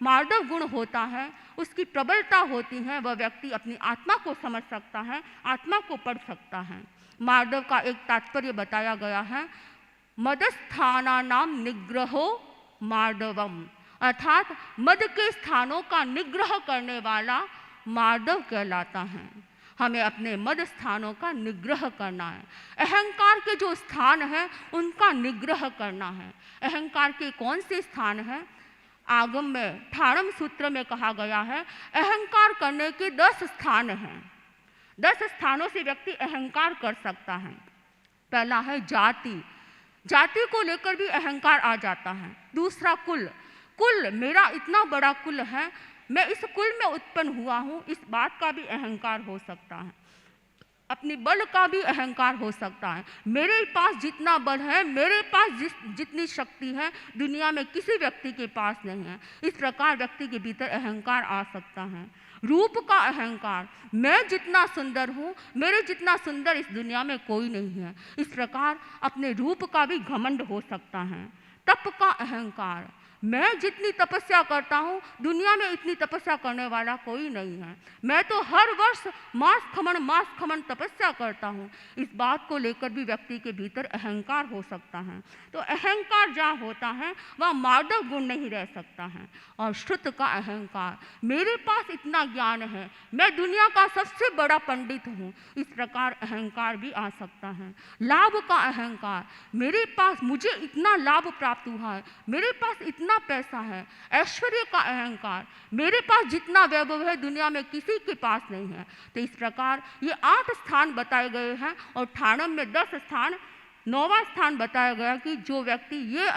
मार्दव गुण होता है उसकी प्रबलता होती है, वह व्यक्ति अपनी आत्मा को समझ सकता है, आत्मा को पढ़ सकता है। मार्दव का एक तात्पर्य बताया गया है, मदस्थानानाम निग्रहो मार्दवम, अर्थात मद के स्थानों का निग्रह करने वाला मार्दव कहलाता है। हमें अपने मद स्थानों का निग्रह करना है। अहंकार के जो स्थान हैं उनका निग्रह करना है। अहंकार के कौन से स्थान हैं? आगम में ठाणम सूत्र में कहा गया है अहंकार करने के 10 स्थान हैं। 10 स्थानों से व्यक्ति अहंकार कर सकता है। पहला है जाति, जाति को लेकर भी अहंकार आ जाता है। दूसरा कुल, कुल मेरा इतना बड़ा कुल है, मैं इस कुल में उत्पन्न हुआ हूँ, इस बात का भी अहंकार हो सकता है। अपनी बल का भी अहंकार हो सकता है, मेरे पास जितना बल है, मेरे पास जितनी शक्ति है दुनिया में किसी व्यक्ति के पास नहीं है। इस प्रकार व्यक्ति के भीतर अहंकार आ सकता है। रूप का अहंकार, मैं जितना सुंदर हूँ, मेरे जितना सुंदर इस दुनिया में कोई नहीं है। इस प्रकार अपने रूप का भी घमंड हो सकता है। तप का अहंकार, मैं जितनी तपस्या करता हूँ दुनिया में इतनी तपस्या करने वाला कोई नहीं है, मैं तो हर वर्ष मास खमन तपस्या करता हूँ। इस बात को लेकर भी व्यक्ति के भीतर अहंकार हो सकता है। तो अहंकार जहाँ होता है वहाँ मार्दव गुण नहीं रह सकता है। और श्रुत का अहंकार, मेरे पास इतना ज्ञान है, मैं दुनिया का सबसे बड़ा पंडित हूँ, इस प्रकार अहंकार भी आ सकता है। लाभ का अहंकार, मेरे पास मुझे इतना लाभ प्राप्त हुआ है, मेरे पास इतना पैसा है। ऐश्वर्य का अहंकार, मेरे पास जितना वैभव है दुनिया में किसी के पास नहीं है। तो इस प्रकार ये 8 स्थान बताए गए हैं और ठाणम में 10 स्थान, 9वां स्थान बताया गया कि जो व्यक्ति ये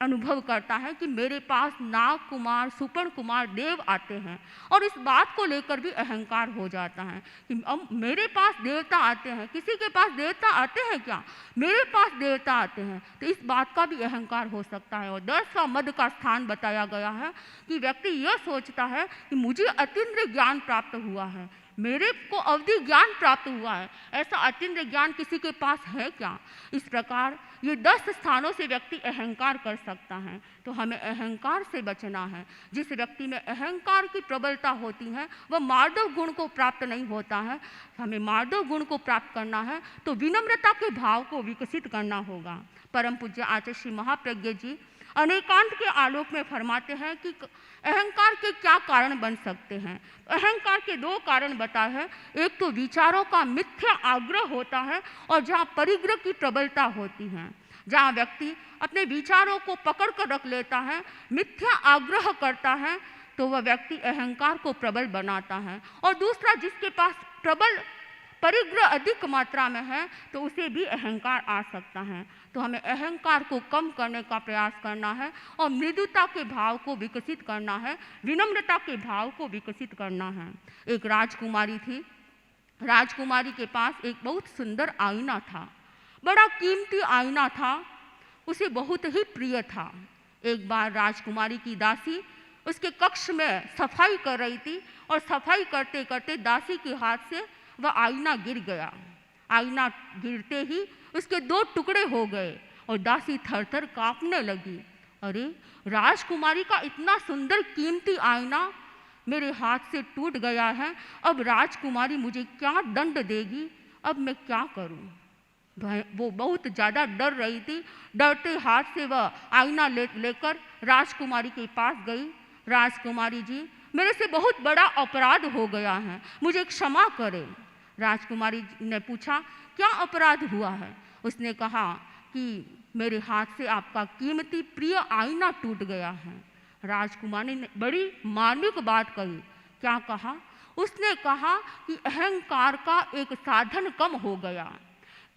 अनुभव करता है कि मेरे पास नाग कुमार, सुपर्ण कुमार देव आते हैं, और इस बात को लेकर भी अहंकार हो जाता है कि अब मेरे पास देवता आते हैं। किसी के पास देवता आते हैं क्या? मेरे पास देवता आते हैं। तो इस बात का भी अहंकार हो सकता है। और 10वां मद का स्थान बताया गया है कि व्यक्ति यह सोचता है कि मुझे अतीन्द्रिय ज्ञान प्राप्त हुआ है, मेरे को अवधि ज्ञान प्राप्त हुआ है। ऐसा अतीन्द्रिय ज्ञान किसी के पास है क्या? इस प्रकार ये 10 स्थानों से व्यक्ति अहंकार कर सकता है। तो हमें अहंकार से बचना है। जिस व्यक्ति में अहंकार की प्रबलता होती है वह मार्दव गुण को प्राप्त नहीं होता है। हमें मार्दव गुण को प्राप्त करना है तो विनम्रता के भाव को विकसित करना होगा। परम पूज्य आचार्य श्री महाप्रज्ञ जी अनेकांत के आलोक में फरमाते हैं कि अहंकार के क्या कारण बन सकते हैं। अहंकार के 2 कारण बताए हैं। एक तो विचारों का मिथ्या आग्रह होता है और जहाँ परिग्रह की प्रबलता होती है, जहाँ व्यक्ति अपने विचारों को पकड़ कर रख लेता है, मिथ्या आग्रह करता है, तो वह व्यक्ति अहंकार को प्रबल बनाता है। और दूसरा, जिसके पास प्रबल परिग्रह अधिक मात्रा में है तो उसे भी अहंकार आ सकता है। तो हमें अहंकार को कम करने का प्रयास करना है और मृदुता के भाव को विकसित करना है, विनम्रता के भाव को विकसित करना है। एक राजकुमारी थी। राजकुमारी के पास एक बहुत सुंदर आईना था, बड़ा कीमती आईना था, उसे बहुत ही प्रिय था। एक बार राजकुमारी की दासी उसके कक्ष में सफाई कर रही थी और सफाई करते करते दासी के हाथ से वह आईना गिर गया। आईना गिरते ही उसके 2 टुकड़े हो गए और दासी थर-थर कांपने लगी। अरे, राजकुमारी का इतना सुंदर कीमती आईना मेरे हाथ से टूट गया है, अब राजकुमारी मुझे क्या दंड देगी, अब मैं क्या करूं? वो बहुत ज़्यादा डर रही थी। डरते हाथ से वह आईना लेकर राजकुमारी के पास गई। राजकुमारी जी, मेरे से बहुत बड़ा अपराध हो गया है, मुझे क्षमा करें। राजकुमारी ने पूछा, क्या अपराध हुआ है? उसने कहा कि मेरे हाथ से आपका कीमती प्रिय आईना टूट गया है। राजकुमारी ने बड़ी मार्मिक बात कही। क्या कहा? उसने कहा कि अहंकार का एक साधन कम हो गया।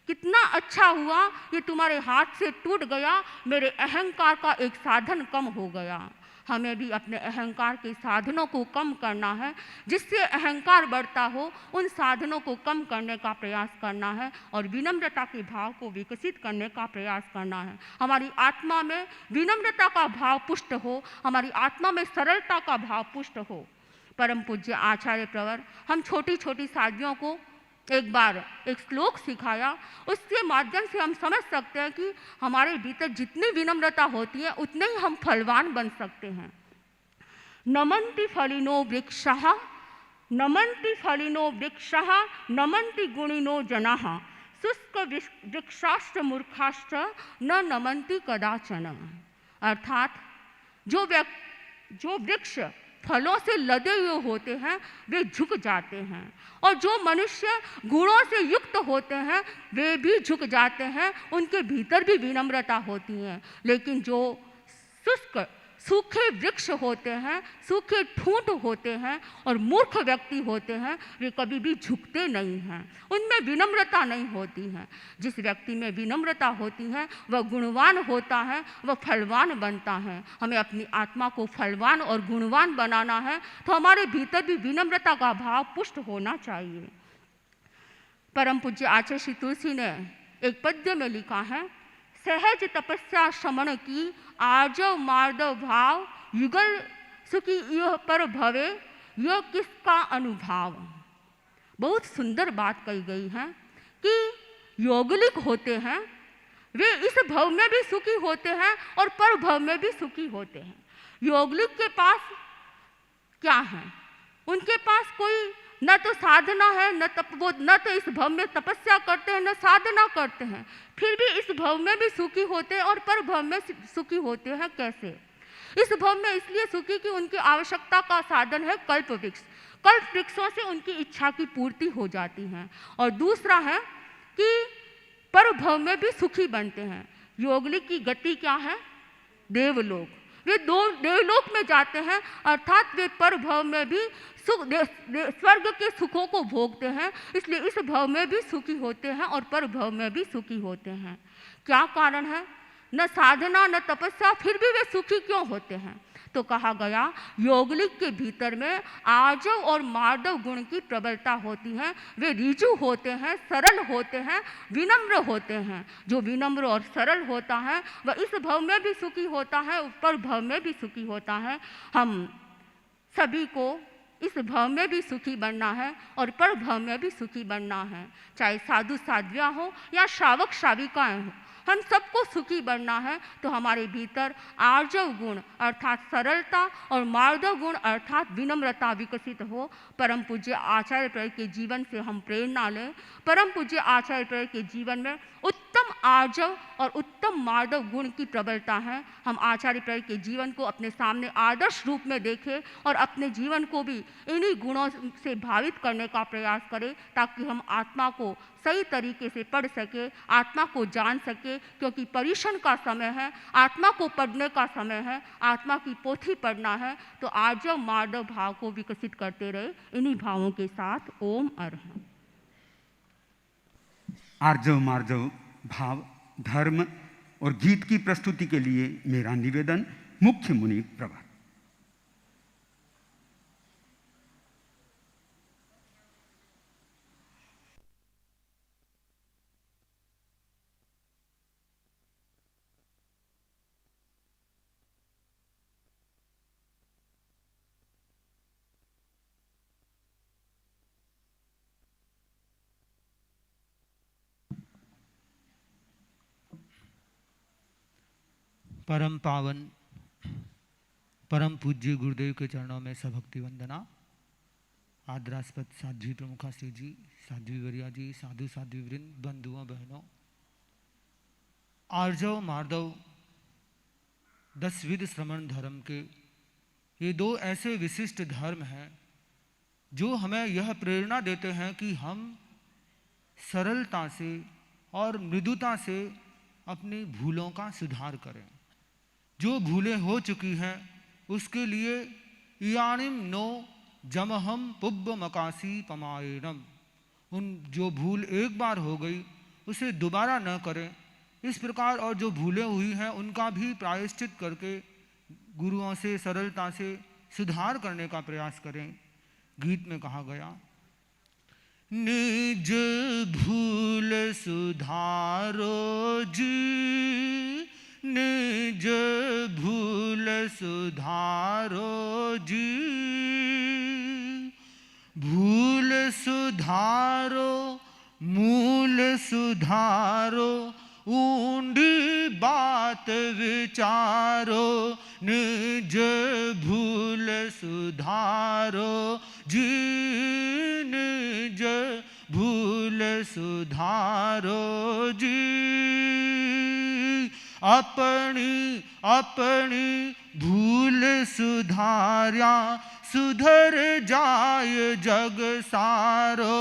कितना अच्छा हुआ ये तुम्हारे हाथ से टूट गया, मेरे अहंकार का एक साधन कम हो गया। हमें भी अपने अहंकार के साधनों को कम करना है। जिससे अहंकार बढ़ता हो उन साधनों को कम करने का प्रयास करना है और विनम्रता के भाव को विकसित करने का प्रयास करना है। हमारी आत्मा में विनम्रता का भाव पुष्ट हो, हमारी आत्मा में सरलता का भाव पुष्ट हो। परम पूज्य आचार्य प्रवर हम छोटी छोटी साधवियों को एक बार एक श्लोक सिखाया, उसके माध्यम से हम समझ सकते हैं कि हमारे भीतर जितनी विनम्रता होती है उतने ही हम फलवान बन सकते हैं। नमन्ति फलिनो वृक्षः, नमन्ति फलिनो वृक्षः, नमन्ति गुणिनो जनाः, शुष्क वृक्षाश्च मूर्खाश्च न नमन्ति कदाचन। अर्थात जो वृक्ष फलों से लदे हुए होते हैं वे झुक जाते हैं, और जो मनुष्य गुणों से युक्त होते हैं वे भी झुक जाते हैं, उनके भीतर भी विनम्रता होती है। लेकिन जो शुष्क सूखे वृक्ष होते हैं, सूखे ठूंठ होते हैं और मूर्ख व्यक्ति होते हैं, वे कभी भी झुकते नहीं हैं, उनमें विनम्रता नहीं होती है। जिस व्यक्ति में विनम्रता होती है वह गुणवान होता है, वह फलवान बनता है। हमें अपनी आत्मा को फलवान और गुणवान बनाना है तो हमारे भीतर भी विनम्रता का भाव पुष्ट होना चाहिए। परम पूज्य आचार्य श्री तुलसी ने एक पद्य में लिखा है, सहज तपस्या श्रमण की आर्जव मार्दव भाव, युगल सुखी यह पर भवे यह किसका अनुभाव। बहुत सुंदर बात कही गई है कि योगलिक होते हैं वे इस भव में भी सुखी होते हैं और पर भव में भी सुखी होते हैं। योगलिक के पास क्या है? उनके पास कोई न तो साधना है, वो न तो इस भव में तपस्या करते हैं न साधना करते हैं, फिर भी इस भव में भी सुखी होते हैं और पर भव में सुखी होते हैं। कैसे? इस भव में इसलिए सुखी कि उनकी आवश्यकता का साधन है कल्प वृक्ष। कल्प वृक्षों से उनकी इच्छा की पूर्ति हो जाती है। और दूसरा है कि पर भव में भी सुखी बनते हैं। योगलिक की गति क्या है? देवलोक। वे देवलोक में जाते हैं, अर्थात वे पर भव में भी स्वर्ग के सुखों को भोगते हैं, इसलिए इस भव में भी सुखी होते हैं और पर भव में भी सुखी होते हैं। क्या कारण है? न साधना न तपस्या, फिर भी वे सुखी क्यों होते हैं? तो कहा गया योगलिक के भीतर में आर्जव और मार्दव गुण की प्रबलता होती है। वे ऋजु होते हैं, सरल होते हैं, विनम्र होते हैं। जो विनम्र और सरल होता है वह इस भव में भी सुखी होता है, ऊपर भव में भी सुखी होता है। हम सभी को इस भव में भी सुखी बनना है और पर भव में भी सुखी बनना है। चाहे साधु साध्वियाँ हो या श्रावक श्राविकाएँ हो, हम सबको सुखी बनना है। तो हमारे भीतर आर्जव गुण अर्थात सरलता और मार्दव गुण अर्थात विनम्रता विकसित हो। परम पूज्य आचार्य प्रेय के जीवन से हम प्रेरणा लें। परम पूज्य आचार्य प्रेय के जीवन में उत्तम आर्जव और उत्तम मार्दव गुण की प्रबलता है। हम आचार्य प्रेय के जीवन को अपने सामने आदर्श रूप में देखें और अपने जीवन को भी इन्हीं गुणों से भावित करने का प्रयास करें, ताकि हम आत्मा को सही तरीके से पढ़ सके, आत्मा को जान सके। क्योंकि परीक्षण का समय है, आत्मा को पढ़ने का समय है, आत्मा की पोथी पढ़ना है। तो आर्जव मार्दव भाव को विकसित करते रहे। इन्हीं भावों के साथ ओम अर्हं। आर्जव मार्जव भाव, धर्म और गीत की प्रस्तुति के लिए मेरा निवेदन मुख्य मुनि प्रभात। परम पावन परम पूज्य गुरुदेव के चरणों में सभक्ति वंदना। आदरास्पद साध्वी प्रमुखा श्री जी, साध्वी वरिया जी, साधु साध्वी वृंद, बंधुओं बहनों, आर्जव मार्दव 10 विध श्रमण धर्म के ये 2 ऐसे विशिष्ट धर्म हैं जो हमें यह प्रेरणा देते हैं कि हम सरलता से और मृदुता से अपनी भूलों का सुधार करें। जो भूलें हो चुकी हैं उसके लिए इयानिम नो जमहम पुब्ब मकासी पमायनम, उन जो भूल एक बार हो गई उसे दोबारा न करें। इस प्रकार और जो भूलें हुई हैं उनका भी प्रायश्चित करके गुरुओं से सरलता से सुधार करने का प्रयास करें। गीत में कहा गया, निज भूल सुधारो जी, निज भूल सुधारो जी, भूल सुधारो मूल सुधारो, ऊंडी बात विचारो, निज भूल सुधारो जी, निज भूल सुधारो जी। अपनी अपनी भूल सुधार्या सुधर जाय जग सारो,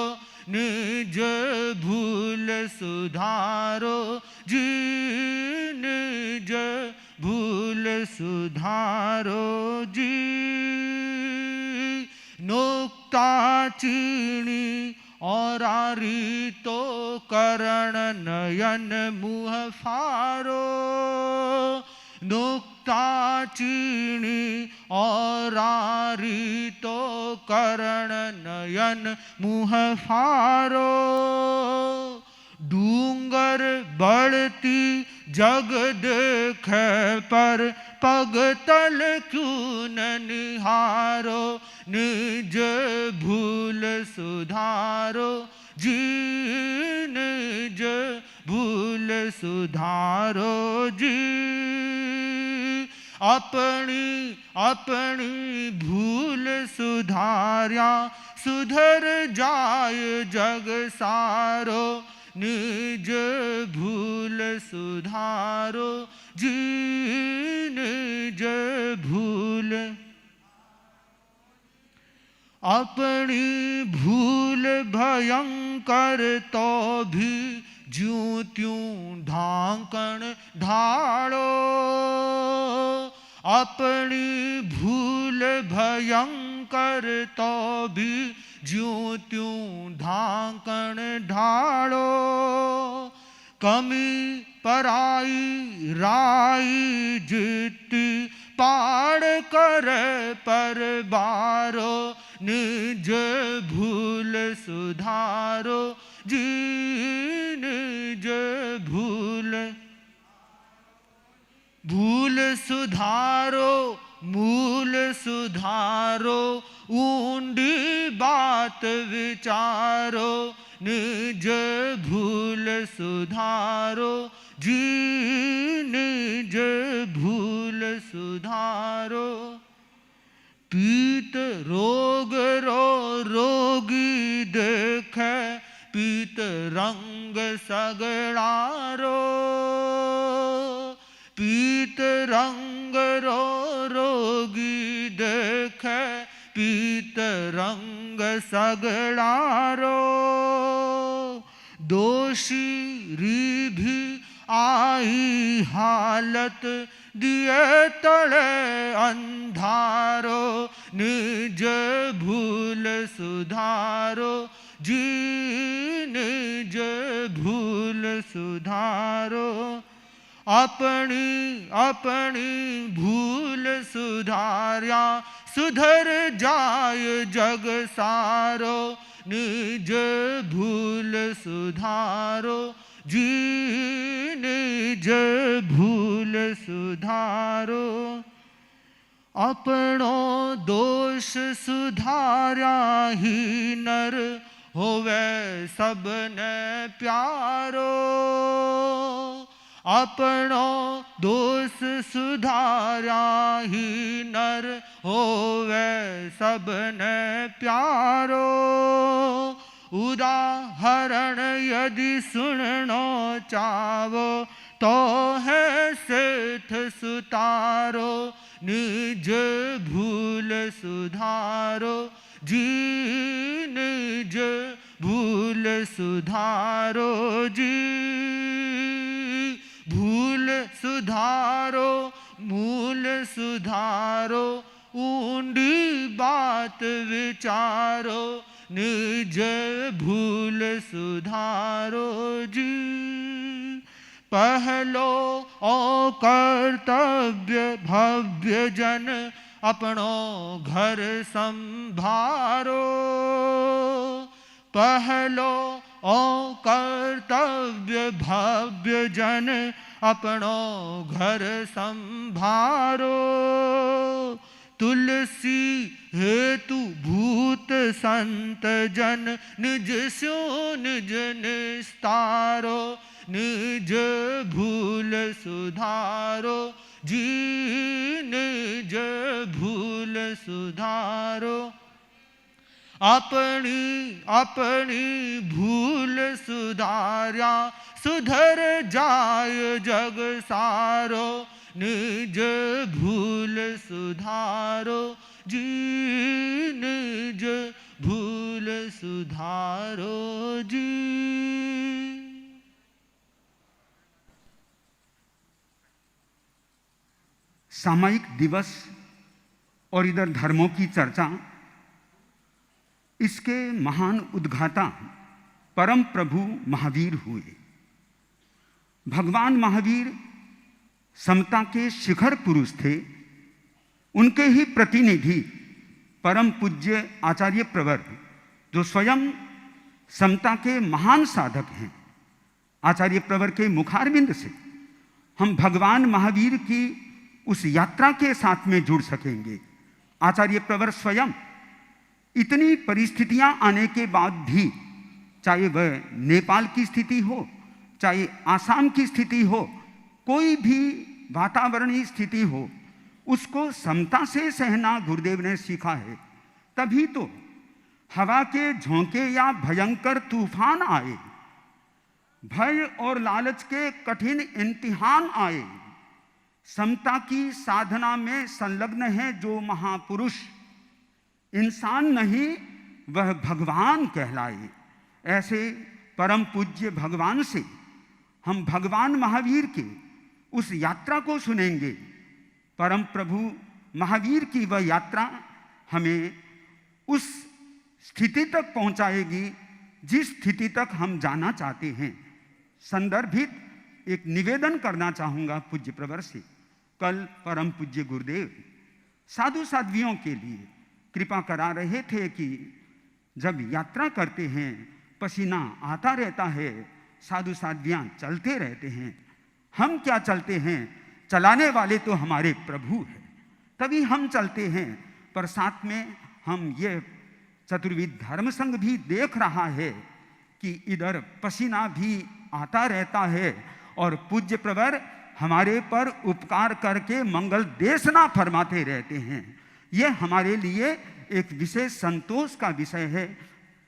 निज भूल सुधारो जी, निज भूल सुधारो जी। नोक्ता चीणी और रीतो करण नयन मुह फारो, नोक्ता चीणी और रीतो करण नयन मुह फारो। डूंगर बढ़ती जग देख पर, पग तल क्यों न निहारो, निज भूल सुधारो जी, निज भूल सुधारो जी। अपनी अपनी भूल सुधार्या, सुधर जाय जग सारो, निज भूल सुधारो जी, निज भूल। अपनी भूल भयंकर तो भी ज्यों त्यों ढांकण ढालो, अपनी भूल भयंकर तो भी ज्यों त्यों ढांकण ढालो। कमी पराई राई जितती, पाड़ कर पर बारो, निज भूल सुधारो जी, निज भूल। भूल सुधारो मूल सुधारो, ऊंडी बात विचारो, निज भूल सुधारो जी, निज भूल सुधारो। पीत रोग रो रोगी देख, पीत रंग सगड़ारो, पीत रंग रो रोगी देख, पीत रंग सगड़ारो। दोषी भी आई हालत, दिए तड़े अंधारो, निज भूल सुधारो जी, निज भूल सुधारो। अपनी अपनी भूल सुधार्या, सुधर जाय जग सारो, निज भूल सुधारो जी, निज भूल सुधारो। अपनो दोष सुधार्या ही नर, होवे सबने प्यारो। अपनो दोष सुधार्या ही नर, होवे सबने प्यारो। उदाहरण यदि सुननो चावो, तो है सेठ सुतारो, निज भूल सुधारो जी, निज भूल सुधारो जी। भूल सुधारो मूल सुधारो, ऊंडी बात विचारो, निज भूल सुधारो जी। पहलो ओ कर्तव्य भव्य जन, अपनो घर संभारो। पहलो ओ कर्तव्य भव्य जन, अपनो घर संभारो। तुलसी हेतु भूत संत जन, निज स्यो निज निस्तारो, निज भूल सुधारो जी, निज भूल सुधारो। अपनी अपनी भूल सुधार्या, सुधर जाय जग सारो, निज भूल सुधारो जी, निज भूल सुधारो जी। सामयिक दिवस और इधर धर्मों की चर्चा, इसके महान उद्घाता परम प्रभु महावीर हुए। भगवान महावीर समता के शिखर पुरुष थे। उनके ही प्रतिनिधि परम पूज्य आचार्य प्रवर, जो स्वयं समता के महान साधक हैं, आचार्य प्रवर के मुखारविंद से हम भगवान महावीर की उस यात्रा के साथ में जुड़ सकेंगे। आचार्य प्रवर स्वयं इतनी परिस्थितियां आने के बाद भी, चाहे वह नेपाल की स्थिति हो, चाहे आसाम की स्थिति हो, कोई भी वातावरणीय स्थिति हो, उसको समता से सहना गुरुदेव ने सीखा है। तभी तो हवा के झोंके या भयंकर तूफान आए, भय और लालच के कठिन इम्तिहान आए, समता की साधना में संलग्न है जो महापुरुष, इंसान नहीं वह भगवान कहलाए। ऐसे परम पूज्य भगवान से हम भगवान महावीर के उस यात्रा को सुनेंगे। परम प्रभु महावीर की वह यात्रा हमें उस स्थिति तक पहुंचाएगी जिस स्थिति तक हम जाना चाहते हैं। संदर्भित एक निवेदन करना चाहूँगा पूज्य प्रवर से। कल परम पूज्य गुरुदेव साधु साध्वियों के लिए कृपा करा रहे थे कि जब यात्रा करते हैं पसीना आता रहता है, साधु साध्वियाँ चलते रहते हैं, हम क्या चलते हैं, चलाने वाले तो हमारे प्रभु हैं, तभी हम चलते हैं। पर साथ में हम ये चतुर्विध धर्म संघ भी देख रहा है कि इधर पसीना भी आता रहता है और पूज्य प्रवर हमारे पर उपकार करके मंगल देशना फरमाते रहते हैं। ये हमारे लिए एक विशेष संतोष का विषय है।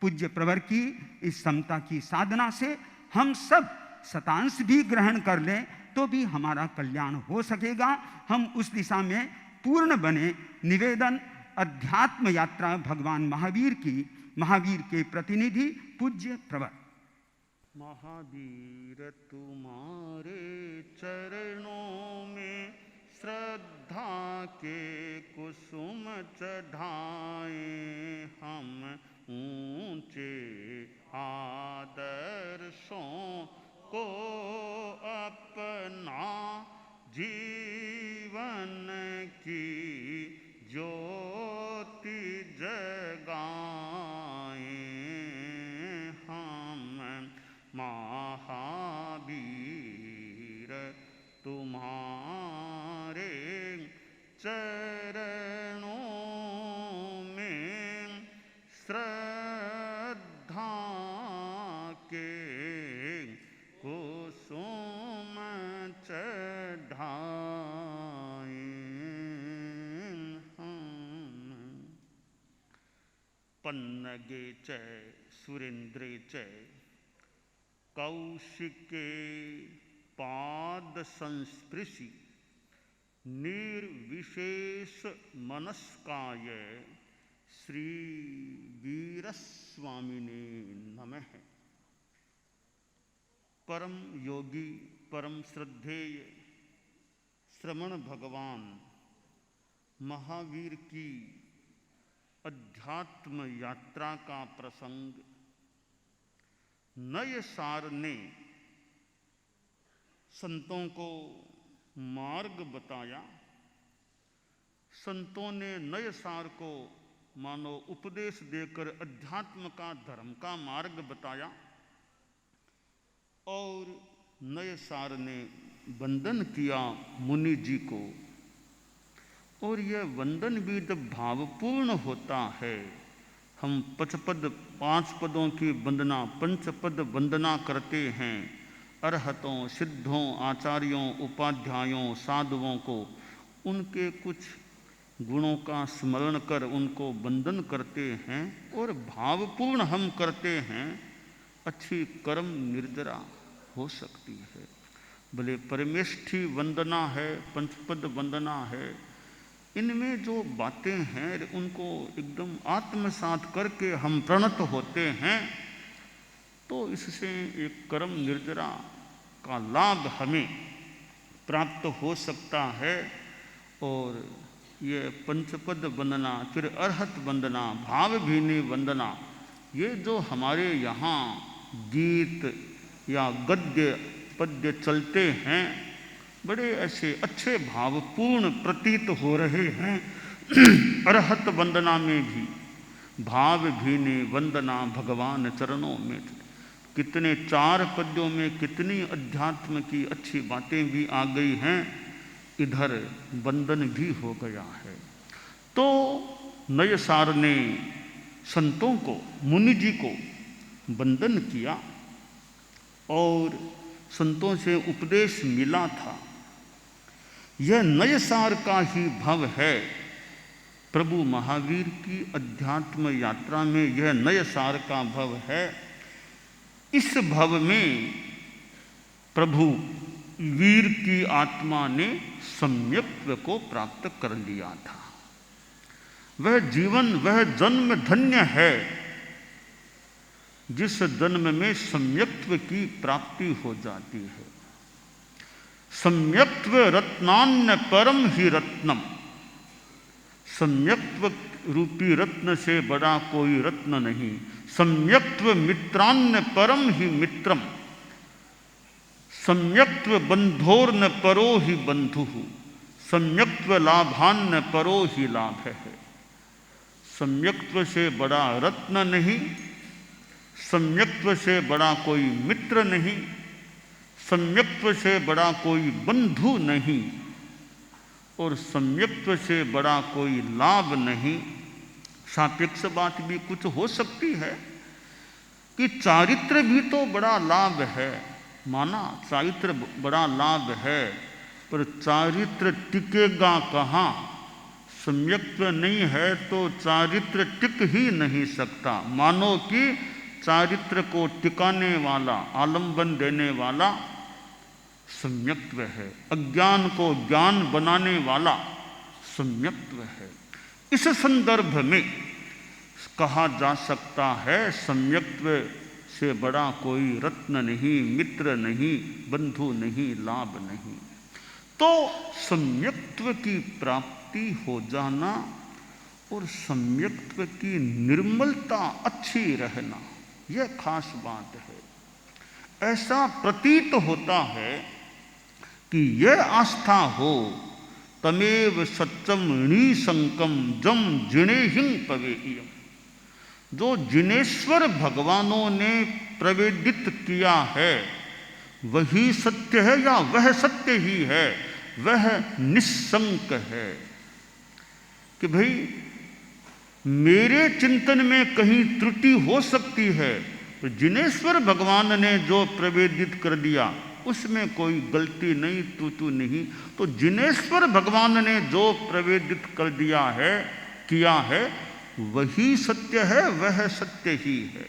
पूज्य प्रवर की इस समता की साधना से हम सब शतांश भी ग्रहण कर लें तो भी हमारा कल्याण हो सकेगा। हम उस दिशा में पूर्ण बने। निवेदन अध्यात्म यात्रा भगवान महावीर की, महावीर के प्रतिनिधि पूज्य प्रवर। महावीर तुम्हारे चरणों में श्रद्धा के कुसुम चढ़ाए, हम ऊंचे आदर्शों को अपना जीवन की ज्योति जगाए, हम महावीर तुम्हारे चरणों में श्रद्धा के कुसुम चढ़ाए, हम पन्नगे च सुरेंद्रे च कौशिके पाद संस्पृशि निर्विशेष मनस्काय श्री वीरस्वामिने नमः। परम योगी परम श्रद्धेय श्रमण भगवान महावीर की अध्यात्म यात्रा का प्रसंग नए सार ने संतों को मार्ग बताया। संतों ने नए सार को मानो उपदेश देकर अध्यात्म का, धर्म का मार्ग बताया और नए सार ने वंदन किया मुनि जी को। और यह वंदन भी जब भावपूर्ण होता है, हम पचपद 5 पदों की वंदना, पंचपद वंदना करते हैं, अरहतों, सिद्धों, आचार्यों, उपाध्यायों, साधुओं को उनके कुछ गुणों का स्मरण कर उनको वंदन करते हैं और भावपूर्ण हम करते हैं, अच्छी कर्म निर्जरा हो सकती है। भले परमेष्ठी वंदना है, पंचपद वंदना है, इनमें जो बातें हैं उनको एकदम आत्मसात करके हम प्रणत होते हैं तो इससे एक कर्म निर्जरा का लाभ हमें प्राप्त हो सकता है। और ये पंचपद वंदना, फिर अरहत वंदना, भावभीनी वंदना, ये जो हमारे यहाँ गीत या गद्य पद्य चलते हैं बड़े ऐसे अच्छे भावपूर्ण प्रतीत हो रहे हैं। अरहत वंदना में भी भावभीनी वंदना भगवान चरणों में, कितने 4 पद्यों में कितनी अध्यात्म की अच्छी बातें भी आ गई हैं, इधर वंदन भी हो गया है। तो नयसार ने संतों को, मुनि जी को वंदन किया और संतों से उपदेश मिला था। यह नयसार का ही भव है। प्रभु महावीर की अध्यात्म यात्रा में यह नयसार का भव है। इस भव में प्रभु वीर की आत्मा ने सम्यक्त्व को प्राप्त कर लिया था। वह जीवन, वह जन्म धन्य है जिस जन्म में सम्यक्त्व की प्राप्ति हो जाती है। सम्यक्त्व रत्नान्य परम ही रत्नम। सम्यक्त्व रूपी रत्न से बड़ा कोई रत्न नहीं। सम्यक्त्व मित्रान्य परम ही मित्रम। सम्यक्त्व बंधोर्न परो ही बंधु। सम्यक्त्व लाभान्य परो ही लाभ है। सम्यक्त्व से बड़ा रत्न नहीं, सम्यक्त्व से बड़ा कोई मित्र नहीं, सम्यक्त्व से बड़ा कोई बंधु नहीं और सम्यक्त्व से बड़ा कोई लाभ नहीं। सापेक्ष बात भी कुछ हो सकती है कि चारित्र भी तो बड़ा लाभ है, माना चारित्र बड़ा लाभ है, पर चारित्र टिकेगा कहाँ? सम्यक्त्व नहीं है तो चारित्र टिक ही नहीं सकता। मानो कि चारित्र को टिकाने वाला, आलंबन देने वाला सम्यक्त्व है, अज्ञान को ज्ञान बनाने वाला सम्यक्त्व है। इस संदर्भ में कहा जा सकता है सम्यक्त्व से बड़ा कोई रत्न नहीं, मित्र नहीं, बंधु नहीं, लाभ नहीं। तो सम्यक्त्व की प्राप्ति हो जाना और सम्यक्त्व की निर्मलता अच्छी रहना, यह खास बात है। ऐसा प्रतीत होता है कि यह आस्था हो तमेव सत्यम निसंकम जम जिनेहिं पवेयम। जो जिनेश्वर भगवानों ने प्रवेदित किया है वही सत्य है या वह सत्य ही है, वह निस्संक है। कि भाई मेरे चिंतन में कहीं त्रुटि हो सकती है, तो जिनेश्वर भगवान ने जो प्रवेदित कर दिया उसमें कोई गलती नहीं, त्रुटि नहीं। तो जिनेश्वर भगवान ने जो प्रवेदित कर दिया है, किया है, वही सत्य है, वह सत्य ही है।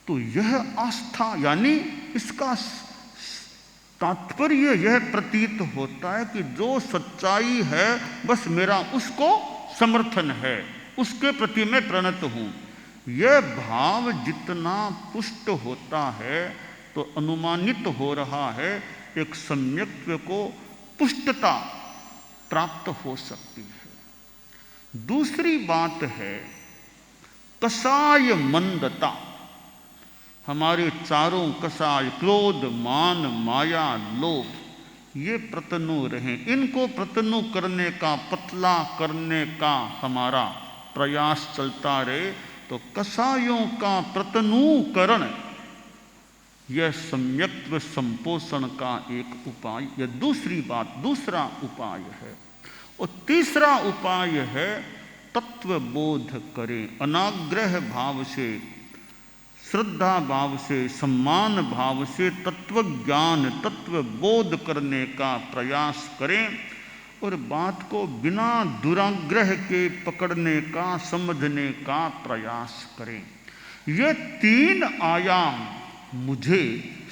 तो यह आस्था, यानी इसका तात्पर्य यह प्रतीत होता है कि जो सच्चाई है बस मेरा उसको समर्थन है, उसके प्रति मैं प्रणत हूं। यह भाव जितना पुष्ट होता है तो अनुमानित हो रहा है एक सम्यक्त्व को पुष्टता प्राप्त हो सकती है। दूसरी बात है कसाय मंदता। हमारे चारों कसाय क्रोध, मान, माया, लोभ, ये प्रतनु रहे। इनको प्रतनु करने का, पतला करने का हमारा प्रयास चलता रहे तो कसायों का प्रतनुकरण यह सम्यक्त्व संपोषण का एक उपाय, यह दूसरी बात, दूसरा उपाय है। और तीसरा उपाय है तत्व बोध करें। अनाग्रह भाव से, श्रद्धा भाव से, सम्मान भाव से तत्व ज्ञान, तत्व बोध करने का प्रयास करें और बात को बिना दुराग्रह के पकड़ने का, समझने का प्रयास करें। ये 3 आयाम मुझे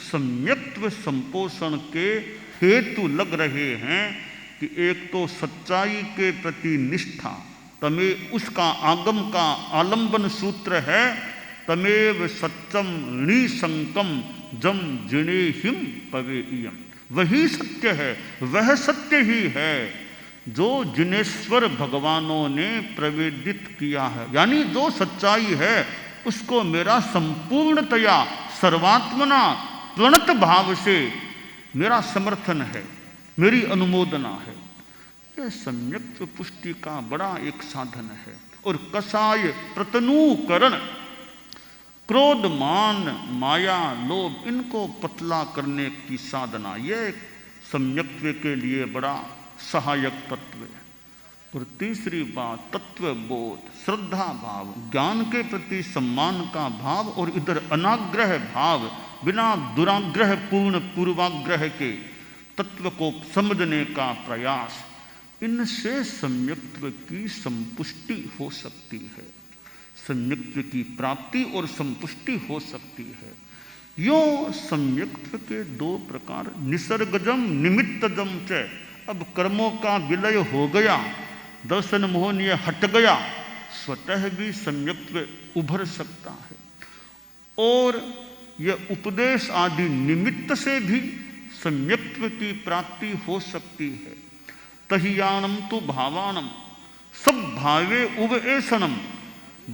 सम्यक्त्व संपोषण के हेतु लग रहे हैं। कि एक तो सच्चाई के प्रति निष्ठा, तमेव उसका आगम का आलंबन सूत्र है, तमेव सत्यम निसंकम जम जिणे हिम पवेयम। वही सत्य है, वह सत्य ही है जो जिनेश्वर भगवानों ने प्रवेदित किया है। यानी जो सच्चाई है उसको मेरा संपूर्णतया सर्वात्मना प्रणत भाव से मेरा समर्थन है, मेरी अनुमोदना है। यह सम्यक पुष्टि का बड़ा एक साधन है। और कसाय प्रतनूकरण, क्रोध मान माया लोभ, इनको पतला करने की साधना, यह सम्यक्त्व के लिए बड़ा सहायक तत्व है। और तीसरी बात तत्व बोध, श्रद्धा भाव, ज्ञान के प्रति सम्मान का भाव, और इधर अनाग्रह भाव, बिना दुराग्रह पूर्ण पूर्वाग्रह के तत्व को समझने का प्रयास, इनसे सम्यक्त्व की संपुष्टि हो सकती है, सम्यक्त्व की प्राप्ति और संपुष्टि हो सकती है। यो सम्यक्त्व के दो प्रकार, निसर्गजम निमित्तजम च। अब कर्मों का विलय हो गया, दर्शन मोहन ये हट गया, स्वतः भी सम्यक्त्व उभर सकता है। और यह उपदेश आदि निमित्त से भी सम्यक्त्व की प्राप्ति हो सकती है। तहियानम तो भावानम सब भावे उवेशनम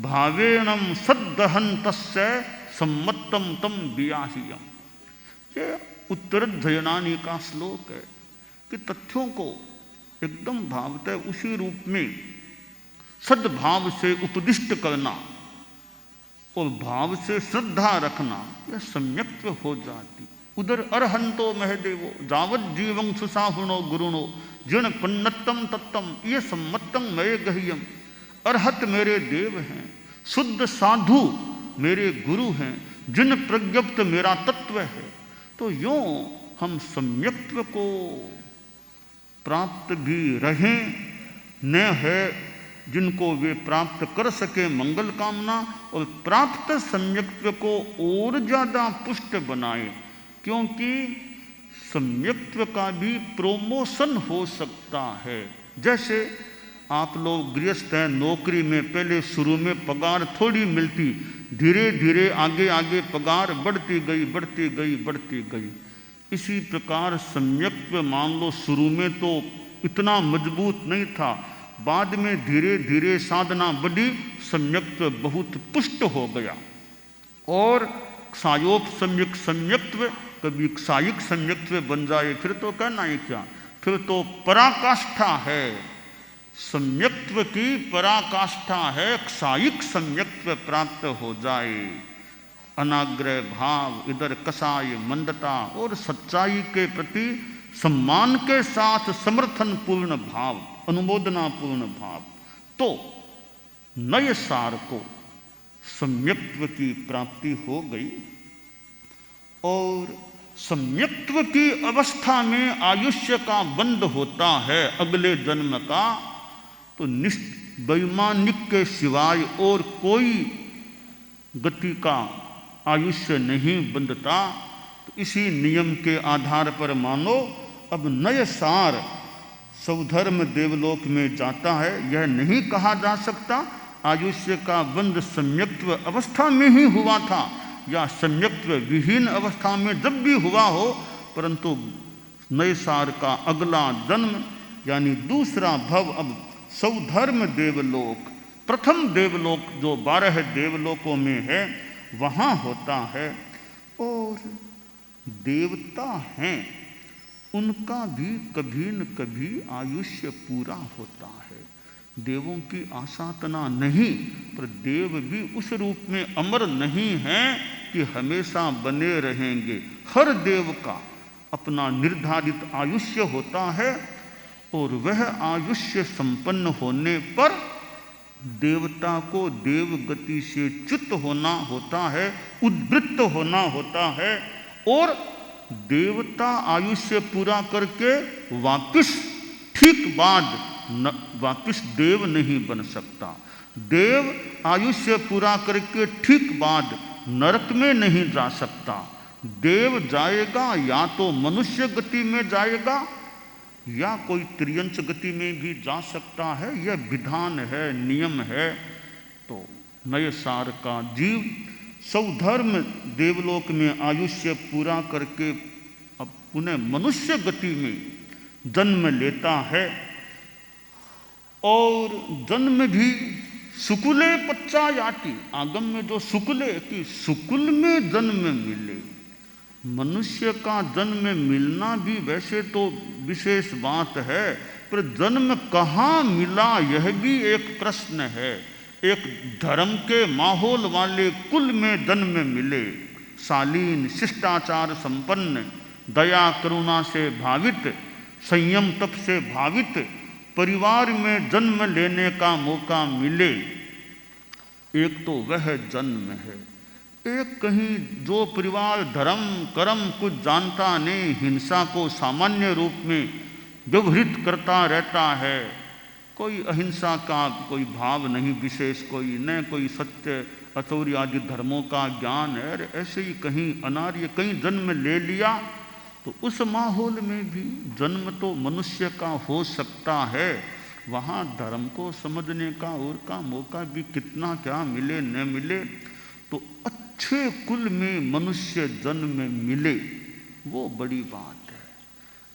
भावेणम सद्दहंतस्य सम्मत्तम तम बियाहियम। ये उत्तरध्वयनानी का श्लोक है कि तथ्यों को एकदम भावतः उसी रूप में सद्भाव से उपदिष्ट करना और भाव से श्रद्धा रखना, यह सम्यक्त्व हो जाती। उधर अरहंतो महदेवो जावत जीवं सुसाहुणो गुरुणो जिन पन्नतम तत्तम ये सम्मतम मय गह्यम। अरहत मेरे देव हैं, शुद्ध साधु मेरे गुरु हैं, जिन प्रज्ञप्त मेरा तत्व है। तो यूं हम सम्यक्त्व को प्राप्त भी रहें, न है जिनको वे प्राप्त कर सके मंगल कामना, और प्राप्त सम्यक्त्व को और ज्यादा पुष्ट बनाए, क्योंकि सम्यक्त्व का भी प्रोमोशन हो सकता है। जैसे आप लोग गृहस्थ हैं, नौकरी में पहले शुरू में पगार थोड़ी मिलती, धीरे धीरे आगे आगे पगार बढ़ती गई बढ़ती गई बढ़ती गई। इसी प्रकार सम्यक्त्व मान लो शुरू में तो इतना मजबूत नहीं था, बाद में धीरे धीरे साधना बढ़ी, सम्यक्त्व बहुत पुष्ट हो गया। और सायोप सम्यक सम्यक्त्व कभी क्षायिक सम्यक्त्व बन जाए, फिर तो कहना ही क्या, फिर तो पराकाष्ठा है, सम्यक्त्व की पराकाष्ठा है, क्षायिक सम्यक्त्व प्राप्त हो जाए। अनाग्रह भाव, इधर कसाय मंदता, और सच्चाई के प्रति सम्मान के साथ समर्थन पूर्ण भाव, अनुमोदना पूर्ण भाव, तो नए सार को सम्यक्त्व की प्राप्ति हो गई। और सम्यक्त्व की अवस्था में आयुष्य का बंध होता है अगले जन्म का, तो वैमानिक के सिवाय और कोई गति का आयुष्य नहीं बंधता। तो इसी नियम के आधार पर मानो अब नए सार स्वधर्म देवलोक में जाता है। यह नहीं कहा जा सकता आयुष्य का बंध सम्यक्त्व अवस्था में ही हुआ था या सम्यक्त्व विहीन अवस्था में जब भी हुआ हो, परंतु नए सार का अगला जन्म यानी दूसरा भव अब स्वधर्म देवलोक, प्रथम देवलोक जो 12 देवलोकों में है वहाँ होता है। और देवता हैं उनका भी कभी न कभी आयुष्य पूरा होता है। देवों की आसातना नहीं, पर देव भी उस रूप में अमर नहीं है कि हमेशा बने रहेंगे। हर देव का अपना निर्धारित आयुष्य होता है और वह आयुष्य संपन्न होने पर देवता को देव गति से च्युत होना होता है, उद्वृत्त होना होता है। और देवता आयुष्य पूरा करके वापिस ठीक बाद वापिस देव नहीं बन सकता। देव आयुष्य पूरा करके ठीक बाद नरक में नहीं जा सकता। देव जाएगा या तो मनुष्य गति में जाएगा या कोई त्रियंच गति में भी जा सकता है, यह विधान है, नियम है। तो नए सार का जीव स्वधर्म देवलोक में आयुष्य पूरा करके अब पुनः मनुष्य गति में जन्म लेता है, और जन्म भी सुकुले पच्चायाति, आगम में जो सुकुले कि सुकुल में जन्म मिले। मनुष्य का जन्म मिलना भी वैसे तो विशेष बात है, पर जन्म कहाँ मिला यह भी एक प्रश्न है। एक धर्म के माहौल वाले कुल में जन्म मिले, शालीन शिष्टाचार संपन्न, दया करुणा से भावित, संयम तप से भावित परिवार में जन्म लेने का मौका मिले, एक तो वह जन्म है। एक कहीं जो परिवार धर्म कर्म कुछ जानता नहीं, हिंसा को सामान्य रूप में व्यवहृत करता रहता है, कोई अहिंसा का कोई भाव नहीं विशेष, कोई न कोई सत्य अचौर्य आदि धर्मों का ज्ञान है, ऐसे ही कहीं अनार्य कहीं जन्म ले लिया, तो उस माहौल में भी जन्म तो मनुष्य का हो सकता है। वहाँ धर्म को समझने का और का मौका भी कितना क्या मिले न मिले। तो अच्छे कुल में मनुष्य जन्म मिले, वो बड़ी बात है।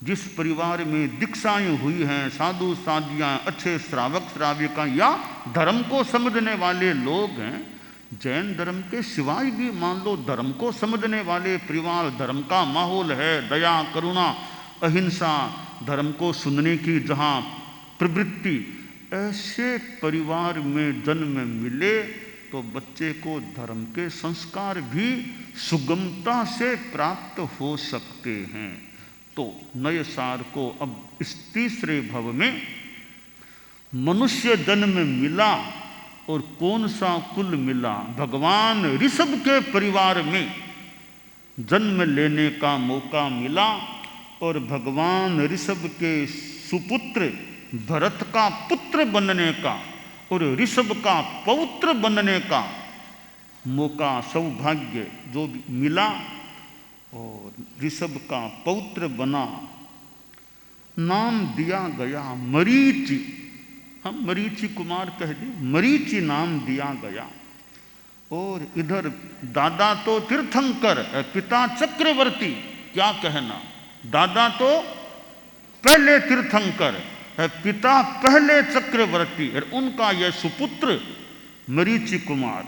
जिस परिवार में दीक्षाएं हुई हैं, साधु साधियाँ, अच्छे श्रावक श्राविका या धर्म को समझने वाले लोग हैं, जैन धर्म के सिवाय भी मान लो धर्म को समझने वाले परिवार, धर्म का माहौल है, दया करुणा अहिंसा, धर्म को सुनने की जहाँ प्रवृत्ति, ऐसे परिवार में जन्म मिले तो बच्चे को धर्म के संस्कार भी सुगमता से प्राप्त हो सकते हैं। तो नए सार को अब इस तीसरे भव में मनुष्य जन्म मिला, और कौन सा कुल मिला? भगवान ऋषभ के परिवार में जन्म लेने का मौका मिला, और भगवान ऋषभ के सुपुत्र भरत का पुत्र बनने का और ऋषभ का पौत्र बनने का मौका, सौभाग्य जो मिला, और ऋषभ का पौत्र बना। नाम दिया गया मरीचि, हम मरीचि कुमार कह दें, मरीचि नाम दिया गया। और इधर दादा तो तीर्थंकर, पिता चक्रवर्ती, क्या कहना, दादा तो पहले तीर्थंकर है, पिता पहले चक्रवर्ती, और उनका यह सुपुत्र मरीचि कुमार।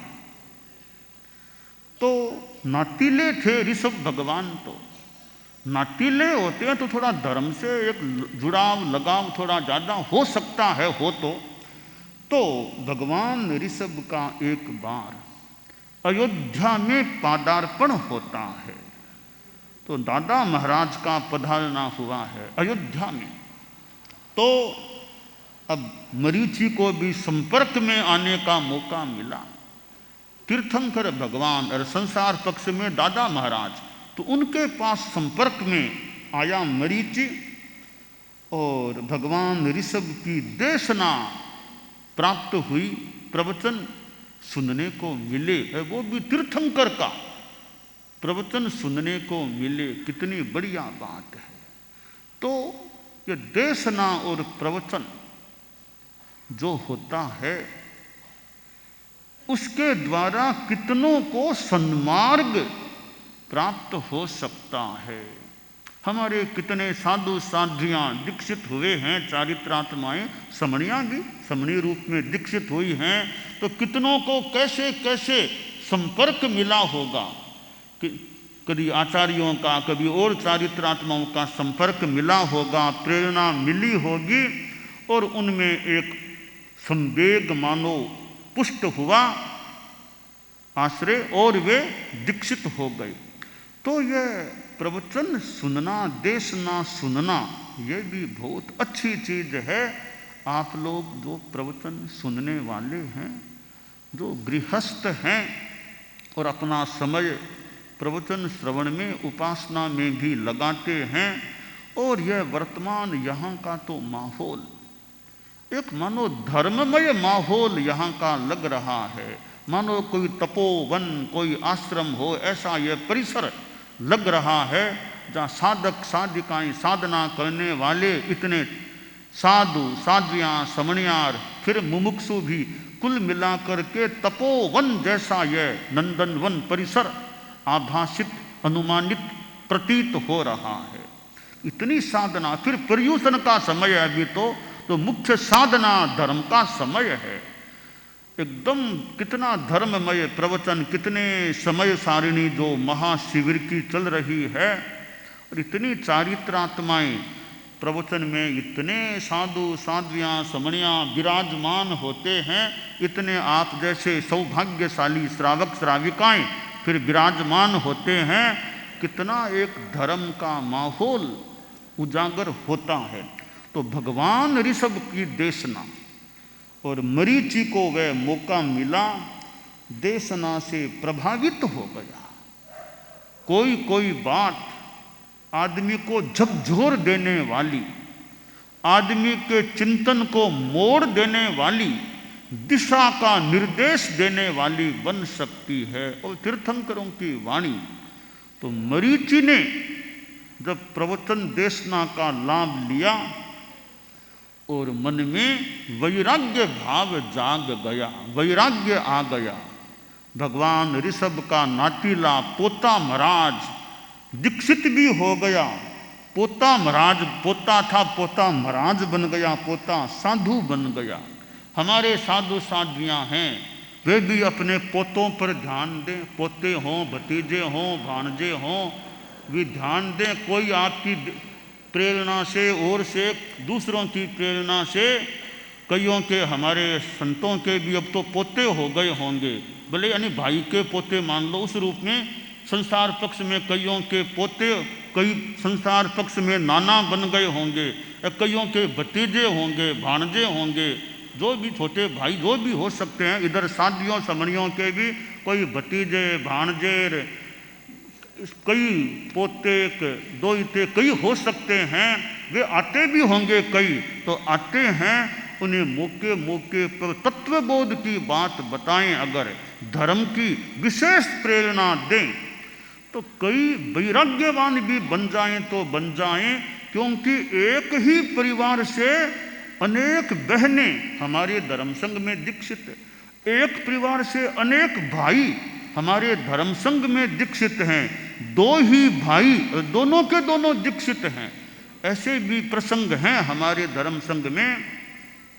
तो नातीले थे ऋषभ भगवान, तो नातीले होते हैं तो थोड़ा धर्म से एक जुड़ाव लगाव थोड़ा ज़्यादा हो सकता है, हो तो भगवान ऋषभ का एक बार अयोध्या में पादार्पण होता है। तो दादा महाराज का पधारना हुआ है अयोध्या में। तो अब मरीचि को भी संपर्क में आने का मौका मिला। तीर्थंकर भगवान और संसार पक्ष में दादा महाराज, तो उनके पास संपर्क में आया मरीचि, और भगवान ऋषभ की देशना प्राप्त हुई, प्रवचन सुनने को मिले, वो भी तीर्थंकर का प्रवचन सुनने को मिले, कितनी बढ़िया बात है। तो ये देशना और प्रवचन जो होता है, उसके द्वारा कितनों को सन्मार्ग प्राप्त हो सकता है। हमारे कितने साधु साधियाँ दीक्षित हुए हैं, चारित्रात्माएं समणियाँ भी समणी रूप में दीक्षित हुई हैं, तो कितनों को कैसे कैसे संपर्क मिला होगा, कि कभी आचार्यों का, कभी और चारित्रात्माओं का संपर्क मिला होगा, प्रेरणा मिली होगी, और उनमें एक संवेग मानो पुष्ट हुआ आश्रय, और वे दीक्षित हो गए। तो यह प्रवचन सुनना, देशना सुनना, ये भी बहुत अच्छी चीज़ है। आप लोग जो प्रवचन सुनने वाले हैं, जो गृहस्थ हैं, और अपना समय प्रवचन श्रवण में, उपासना में भी लगाते हैं, और यह वर्तमान यहाँ का तो माहौल एक मानो धर्ममय माहौल यहाँ का लग रहा है, मानो कोई तपोवन, कोई आश्रम हो, ऐसा यह परिसर लग रहा है। जहाँ साधक साधिकाएं साधना करने वाले इतने साधु साध्वियाँ समणियार फिर मुमुक्षु भी कुल मिलाकर के तपोवन जैसा यह नंदनवन परिसर आभासित अनुमानित प्रतीत हो रहा है। इतनी साधना, फिर पर्यूषण का समय है अभी तो मुख्य साधना धर्म का समय है। एकदम कितना धर्ममय प्रवचन, कितने समय सारिणी जो महाशिविर की चल रही है, और इतनी चारित्रात्माएं प्रवचन में, इतने साधु साध्वियाँ समणियाँ विराजमान होते हैं, इतने आप जैसे सौभाग्यशाली श्रावक श्राविकाएं फिर विराजमान होते हैं, कितना एक धर्म का माहौल उजागर होता है। तो भगवान ऋषभ की देशना और मरीचि को वह मौका मिला, देशना से प्रभावित हो गया। कोई कोई बात आदमी को झकझोर देने वाली, आदमी के चिंतन को मोड़ देने वाली, दिशा का निर्देश देने वाली बन सकती है। और तीर्थंकरों की वाणी, तो मरीचि ने जब प्रवचन देशना का लाभ लिया और मन में वैराग्य भाव जाग गया, वैराग्य आ गया। भगवान ऋषभ का नातीला पोता महाराज दीक्षित भी हो गया। पोता महाराज, पोता था, पोता महाराज बन गया, पोता साधु बन गया। हमारे साधु साध्वियाँ हैं, वे भी अपने पोतों पर ध्यान दें, पोते हों, भतीजे हों, भाणजे हों, वे ध्यान दें। कोई आपकी प्रेरणा से और से दूसरों की प्रेरणा से, कईयों के हमारे संतों के भी अब तो पोते हो गए होंगे, भले यानी भाई के पोते मान लो उस रूप में। संसार पक्ष में कईयों के पोते, कई संसार पक्ष में नाना बन गए होंगे, कईयों के भतीजे होंगे, भाणजे होंगे, जो भी छोटे भाई जो भी हो सकते हैं। इधर साधियों समणियों के भी कोई भतीजे भाणजे, कई पोते दोहिते कई हो सकते हैं, वे आते भी होंगे कई, तो आते हैं। उन्हें मौके मौके पर तत्वबोध की बात बताएं, अगर धर्म की विशेष प्रेरणा दें तो कई वैराग्यवान भी बन जाएं तो बन जाएं, क्योंकि एक ही परिवार से अनेक बहनें हमारे धर्म संघ में दीक्षित, एक परिवार से अनेक भाई हमारे धर्म संघ में दीक्षित हैं, दो ही भाई दोनों के दोनों दीक्षित हैं। ऐसे भी प्रसंग हैं हमारे धर्म संघ में।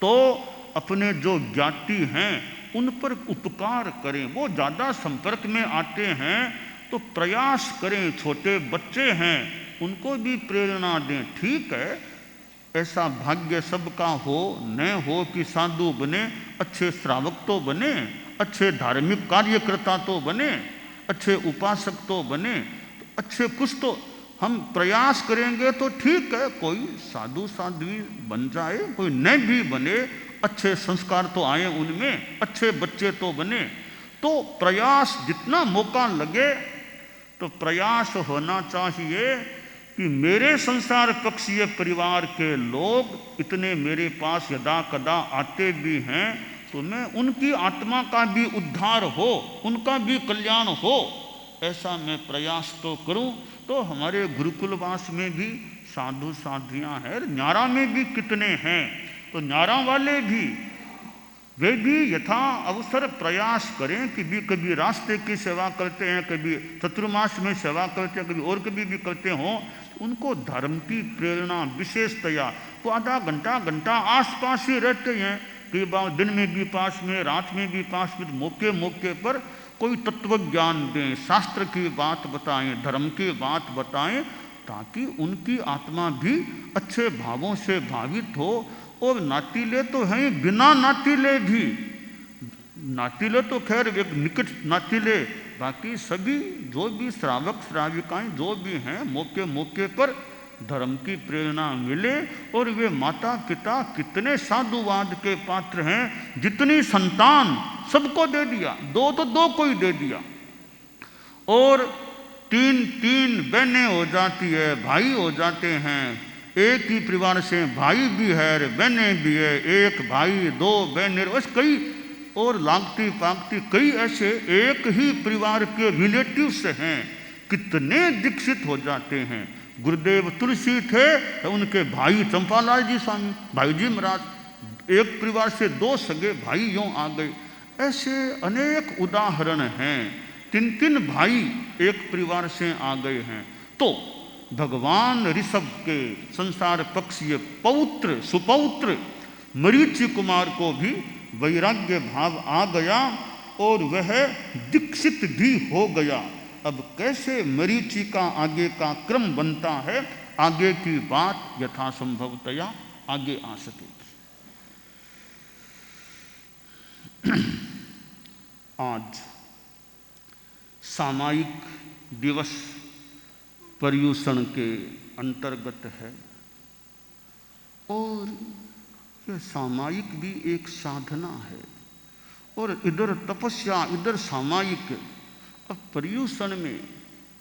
तो अपने जो ज्ञाति हैं उन पर उपकार करें, वो ज़्यादा संपर्क में आते हैं तो प्रयास करें। छोटे बच्चे हैं उनको भी प्रेरणा दें। ठीक है, ऐसा भाग्य सबका हो न हो कि साधु बने, अच्छे श्रावक तो बने, अच्छे धार्मिक कार्यकर्ता तो बने, अच्छे उपासक तो बने, तो अच्छे कुछ तो हम प्रयास करेंगे तो ठीक है, कोई साधु साध्वी बन जाए, कोई न भी बने, अच्छे संस्कार तो आए उनमें, अच्छे बच्चे तो बने। तो प्रयास जितना मौका लगे तो प्रयास होना चाहिए कि मेरे संसार पक्षीय परिवार के लोग इतने मेरे पास यदा कदा आते भी हैं, तो मैं उनकी आत्मा का भी उद्धार हो, उनका भी कल्याण हो, ऐसा मैं प्रयास तो करूं। तो हमारे गुरुकुलवास में भी साधु साध्वियाँ हैं, न्यारा में भी कितने हैं, तो न्यारा वाले भी वे भी यथा अवसर प्रयास करें कि भी कभी रास्ते की सेवा करते हैं, कभी चतुर्मास में सेवा करते हैं, कभी और कभी भी करते हों, उनको धर्म की प्रेरणा विशेषतया तो आधा घंटा घंटा आसपास ही रहते हैं, कई बार दिन में भी पास में, रात में भी पास में, मौके मौके पर कोई तत्व ज्ञान दें, शास्त्र की बात बताएं, धर्म की बात बताएं, ताकि उनकी आत्मा भी अच्छे भावों से भावित हो। और नातीले तो हैं, बिना नातीले भी, नातीले तो खैर एक निकट नातीले, बाकी सभी जो भी श्रावक श्राविकाएं जो भी हैं, मौके मौके पर धर्म की प्रेरणा मिले। और वे माता पिता कितने साधुवाद के पात्र हैं, जितनी संतान सबको दे दिया, दो तो दो को ही दे दिया, और तीन तीन बहनें हो जाती है, भाई हो जाते हैं, एक ही परिवार से भाई भी है, बहनें भी है, एक भाई दो बहनें, बस कई और लागती पागती कई ऐसे एक ही परिवार के रिलेटिव्स हैं, कितने दीक्षित हो जाते हैं। गुरुदेव तुलसी थे तो उनके भाई चंपालाल जी स्वामी, भाई जी महाराज, एक परिवार से 2 सगे भाई यूं आ गए। ऐसे अनेक उदाहरण हैं। 3 भाई एक परिवार से आ गए हैं। तो भगवान ऋषभ के संसार पक्षीय पौत्र सुपौत्र मरीचि कुमार को भी वैराग्य भाव आ गया और वह दीक्षित भी हो गया। अब कैसे मरीचि का आगे का क्रम बनता है, आगे की बात यथासंभवतया आगे आ सकेगी। आज सामायिक दिवस पर्युषण के अंतर्गत है और यह सामायिक भी एक साधना है और इधर तपस्या इधर सामायिक। अब पर्युषण में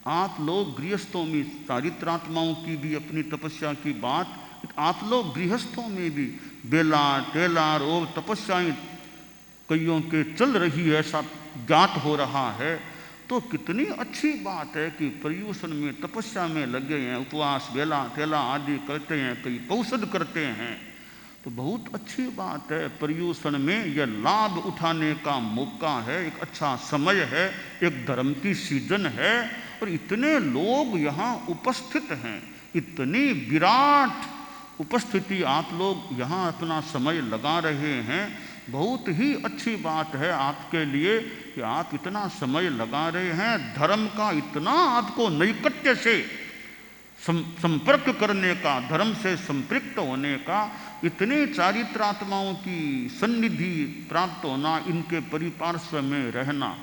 आप लोग गृहस्थों में चारित्रात्माओं की भी अपनी तपस्या की बात, आप लोग गृहस्थों में भी बेला टेलार और तपस्याएं कईयों के चल रही है, ऐसा ज्ञात हो रहा है। तो कितनी अच्छी बात है कि पर्युषण में तपस्या में लगे हैं, उपवास बेला टेला आदि करते हैं, कई पौषध करते हैं। तो बहुत अच्छी बात है। पर्युषण में यह लाभ उठाने का मौका है, एक अच्छा समय है, एक धर्म की सीजन है और इतने लोग यहाँ उपस्थित हैं, इतनी विराट उपस्थिति आप लोग यहाँ अपना समय लगा रहे हैं। बहुत ही अच्छी बात है आपके लिए कि आप इतना समय लगा रहे हैं। धर्म का इतना आपको नैकट्य से संपर्क करने का, धर्म से संपृक्त होने का, इतने चारित्रात्माओं की सन्निधि प्राप्त होना, इनके परिपार्श्व में रहना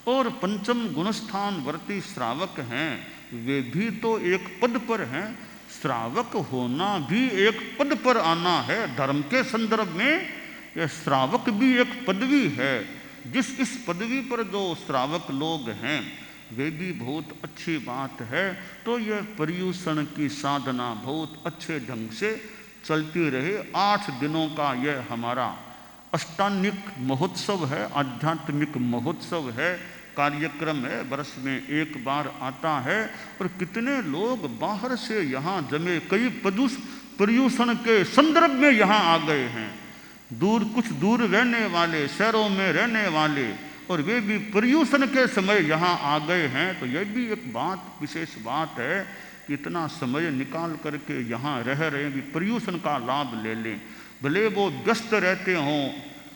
और पंचम गुणस्थान वर्ती श्रावक हैं, वे भी तो एक पद पर हैं। श्रावक होना भी एक पद पर आना है। धर्म के संदर्भ में यह श्रावक भी एक पदवी है। जिस इस पदवी पर जो श्रावक लोग हैं वे भी बहुत अच्छी बात है। तो यह पर्युषण की साधना बहुत अच्छे ढंग से चलती रहे। 8 दिनों का यह हमारा अष्टांगिक महोत्सव है, आध्यात्मिक महोत्सव है, कार्यक्रम है, वर्ष में एक बार आता है। और कितने लोग बाहर से यहाँ जमे, कई पर्युषण के संदर्भ में यहाँ आ गए हैं, कुछ दूर रहने वाले, शहरों में रहने वाले, और वे भी पर्युषण के समय यहाँ आ गए हैं। तो यह भी एक बात, विशेष बात है कि इतना समय निकाल करके यहाँ रह रहे हैं कि पर्युषण का लाभ ले लें। भले वो व्यस्त रहते हों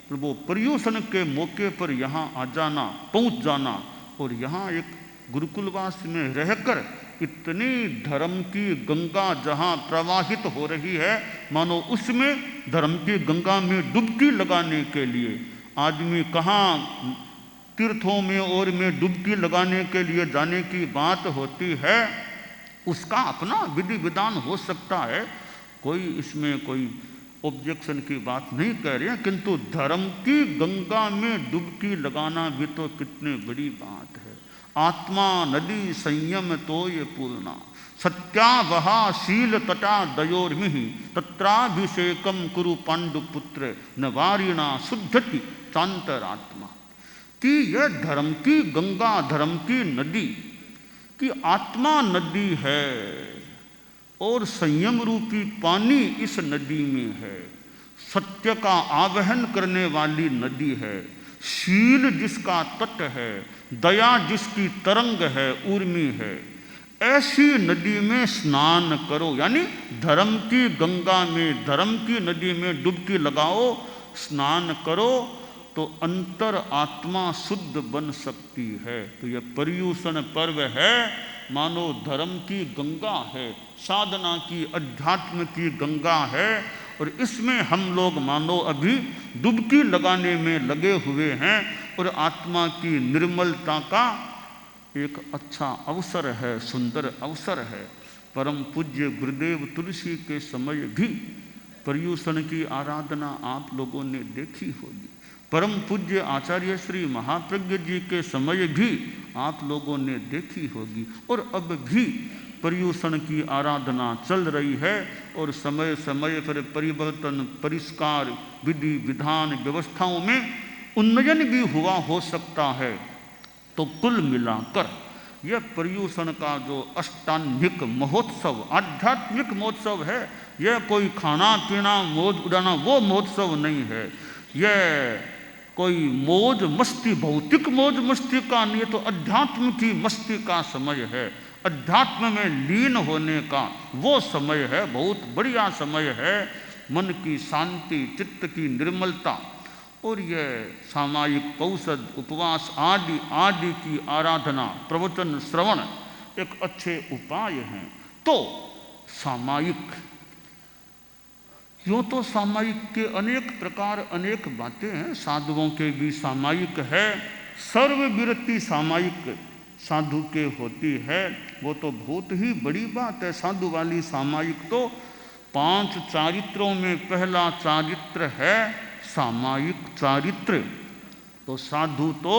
तो वो पर्युषण के मौके पर यहाँ आ जाना, पहुँच जाना और यहाँ एक गुरुकुलवास में रहकर इतनी धर्म की गंगा जहाँ प्रवाहित हो रही है, मानो उसमें धर्म की गंगा में डुबकी लगाने के लिए आदमी कहाँ तीर्थों में और में डुबकी लगाने के लिए जाने की बात होती है, उसका अपना विधि विधान हो सकता है। कोई इसमें कोई ऑब्जेक्शन की बात नहीं कह रहे हैं, किंतु धर्म की गंगा में डुबकी लगाना भी तो कितनी बड़ी बात है। आत्मा नदी संयम तो ये पूर्णा सत्यावहा शील तटा दयोर्मिः तत्राभिषेकम कुरु पांडुपुत्र नवारिणा शुद्धति चांतरात्मा। कि यह धर्म की गंगा, धर्म की नदी की आत्मा नदी है और संयम रूपी पानी इस नदी में है। सत्य का आवाहन करने वाली नदी है, शील जिसका तट है, दया जिसकी तरंग है, ऊर्मी है। ऐसी नदी में स्नान करो, यानी धर्म की गंगा में, धर्म की नदी में डुबकी लगाओ, स्नान करो तो अंतर आत्मा शुद्ध बन सकती है। तो यह पर्युषण पर्व है, मानो धर्म की गंगा है, साधना की, अध्यात्म की गंगा है और इसमें हम लोग मानो अभी डुबकी लगाने में लगे हुए हैं और आत्मा की निर्मलता का एक अच्छा अवसर है, सुंदर अवसर है। परम पूज्य गुरुदेव तुलसी के समय भी पर्युषण की आराधना आप लोगों ने देखी होगी। परम पूज्य आचार्य श्री महाप्रज्ञ जी के समय भी आप लोगों ने देखी होगी और अब भी पर्युषण की आराधना चल रही है और समय समय पर परिवर्तन, परिष्कार, विधि विधान, व्यवस्थाओं में उन्नयन भी हुआ हो सकता है। तो कुल मिलाकर यह पर्यूषण का जो अष्टांगिक महोत्सव, आध्यात्मिक महोत्सव है। यह कोई खाना पीना मौज उड़ाना वो महोत्सव नहीं है। यह कोई मौज मस्ती, भौतिक मौज मस्ती का नहीं है, तो अध्यात्म की मस्ती का समय है, अध्यात्म में लीन होने का वो समय है, बहुत बढ़िया समय है। मन की शांति, चित्त की निर्मलता और यह सामायिक औषध, उपवास आदि आदि की आराधना, प्रवचन श्रवण एक अच्छे उपाय हैं। तो सामायिक, यूँ तो सामायिक के अनेक प्रकार, अनेक बातें हैं। साधुओं के भी सामायिक है, सर्वविरति सामायिक साधु के होती है, वो तो बहुत ही बड़ी बात है। साधु वाली सामायिक तो 5 चारित्रों में पहला चारित्र है सामायिक चारित्र। तो साधु तो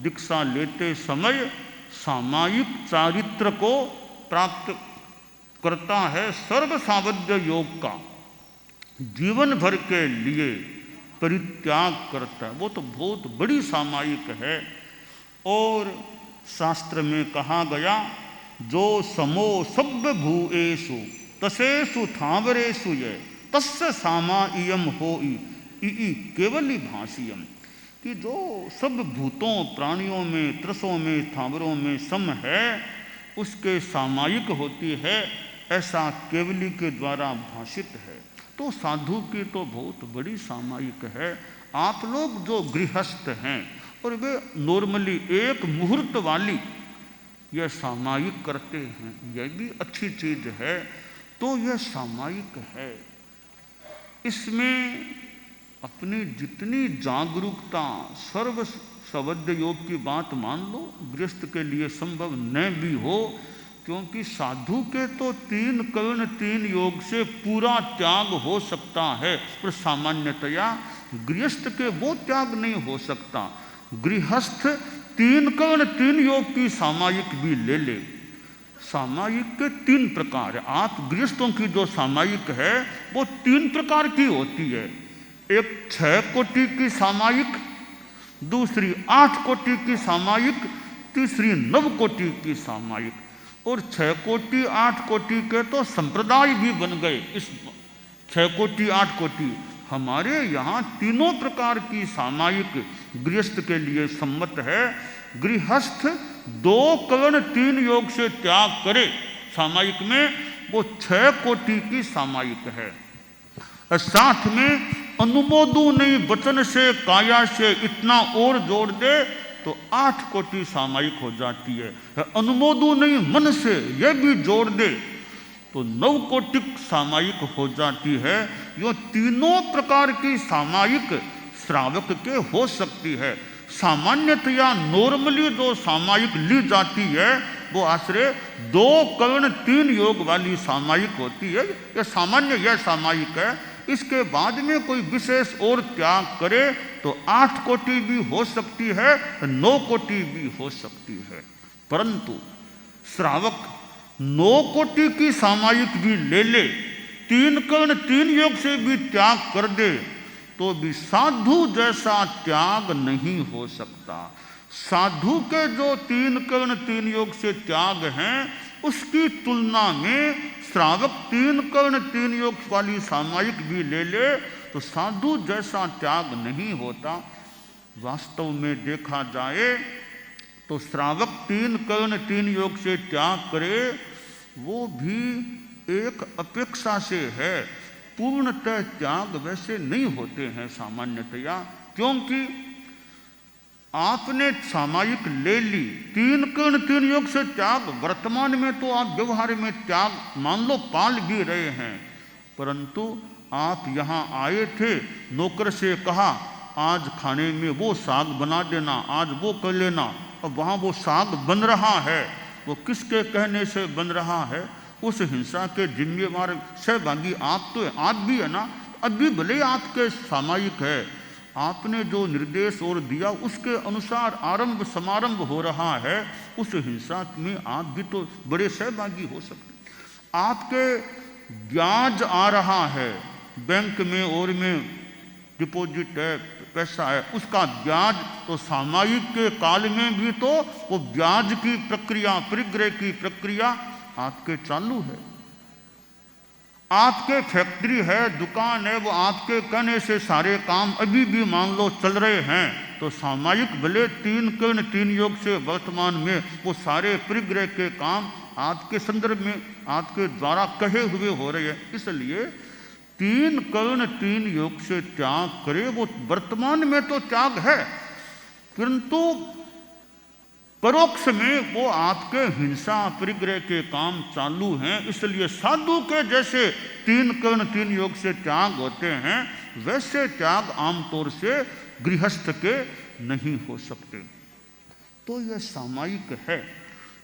दीक्षा लेते समय सामायिक चारित्र को प्राप्त करता है, सर्व सावध्य योग का जीवन भर के लिए परित्याग करता है, वो तो बहुत बड़ी सामायिक है। और शास्त्र में कहा गया, जो समो सभ्य भूएषु तसेषु थावरेषु ये तस्य सामायियम होई ई केवली भाषियम, कि जो सब भूतों प्राणियों में, त्रसों में, स्थावरों में सम है, उसके सामायिक होती है, ऐसा केवली के द्वारा भाषित है। तो साधु की तो बहुत बड़ी सामायिक है। आप लोग जो गृहस्थ हैं और वे नॉर्मली एक मुहूर्त वाली यह सामायिक करते हैं, यह भी अच्छी चीज है। तो यह सामायिक है, इसमें अपनी जितनी जागरूकता, सर्व सवद्य योग की बात मान लो, गृहस्थ के लिए संभव न भी हो, क्योंकि साधु के तो 3 कर्ण 3 योग से पूरा त्याग हो सकता है, पर सामान्यतया गृहस्थ के वो त्याग नहीं हो सकता। गृहस्थ 3 कर्ण 3 योग की सामायिक भी ले ले। सामायिक के 3 प्रकार है। आप गृहस्थों की जो सामायिक है वो 3 प्रकार की होती है। एक 6 कोटि की सामायिक, दूसरी 8 कोटि की सामायिक, तीसरी 9 कोटि की सामायिक। और 6 कोटि 8 कोटि के तो संप्रदाय भी बन गए। इस 6 कोटि 8 कोटि हमारे यहाँ तीनों प्रकार की सामायिक गृहस्थ के लिए सम्मत है। गृहस्थ 2 कर्ण 3 योग से त्याग करे सामायिक में, वो 6 कोटि की सामायिक है। साथ में अनुमोदू नहीं वचन से, काया से इतना और जोड़ दे तो 8 कोटि सामायिक हो जाती है। अनुमोदू नहीं मन से यह भी जोड़ दे तो 9 कोटिक सामायिक हो जाती है। यो तीनों प्रकार की सामायिक श्रावक के हो सकती है। सामान्यतया नॉर्मली जो सामायिक ली जाती है वो आश्रय 2 कर्ण 3 योग वाली सामायिक होती है। यह सामान्य यह सामायिक है। इसके बाद में कोई विशेष और त्याग करे तो 8 कोटि भी हो सकती है, 9 कोटि भी हो सकती है। परंतु श्रावक 9 कोटि की सामायिक भी ले ले, 3 कर्ण 3 योग से भी त्याग कर दे, तो भी साधु जैसा त्याग नहीं हो सकता। साधु के जो 3 कर्ण 3 योग से त्याग हैं, उसकी तुलना में श्रावक 3 कर्ण 3 योग वाली सामायिक भी ले ले तो साधु जैसा त्याग नहीं होता। वास्तव में देखा जाए तो श्रावक 3 कर्ण 3 योग से त्याग करे वो भी एक अपेक्षा से है, पूर्णतः त्याग वैसे नहीं होते हैं सामान्यतया। क्योंकि आपने सामायिक ले ली, 3 कर्ण 3 योग से त्याग, वर्तमान में तो आप व्यवहार में त्याग मान लो पाल भी रहे हैं, परंतु आप यहाँ आए थे, नौकर से कहा आज खाने में वो साग बना देना, आज वो कर लेना, अब वहाँ वो साग बन रहा है, वो किसके कहने से बन रहा है? उस हिंसा के जिम्मेवार सहभागी आप तो आप भी है ना। अभी भले आपके सामायिक है, आपने जो निर्देश और दिया उसके अनुसार आरंभ समारंभ हो रहा है, उस हिंसा में आप भी तो बड़े सहभागी हो सकते। आपके ब्याज आ रहा है बैंक में और में डिपॉजिट है, पैसा है उसका ब्याज तो सामायिक के काल में भी तो वो ब्याज की प्रक्रिया, परिग्रह की प्रक्रिया आपके चालू है। आपके फैक्ट्री है, दुकान है, वो आपके कहने से सारे काम अभी भी मान लो चल रहे हैं, तो सामायिक भले 3 कर्ण 3 योग से वर्तमान में वो सारे परिग्रह के काम आपके संदर्भ में आपके द्वारा कहे हुए हो रहे हैं। इसलिए 3 कर्ण 3 योग से त्याग करे, वो वर्तमान में तो त्याग है, परंतु परोक्ष में वो आपके हिंसा परिग्रह के काम चालू हैं। इसलिए साधु के जैसे 3 कर्ण 3 योग से त्याग होते हैं, वैसे त्याग आमतौर से गृहस्थ के नहीं हो सकते। तो यह सामायिक है।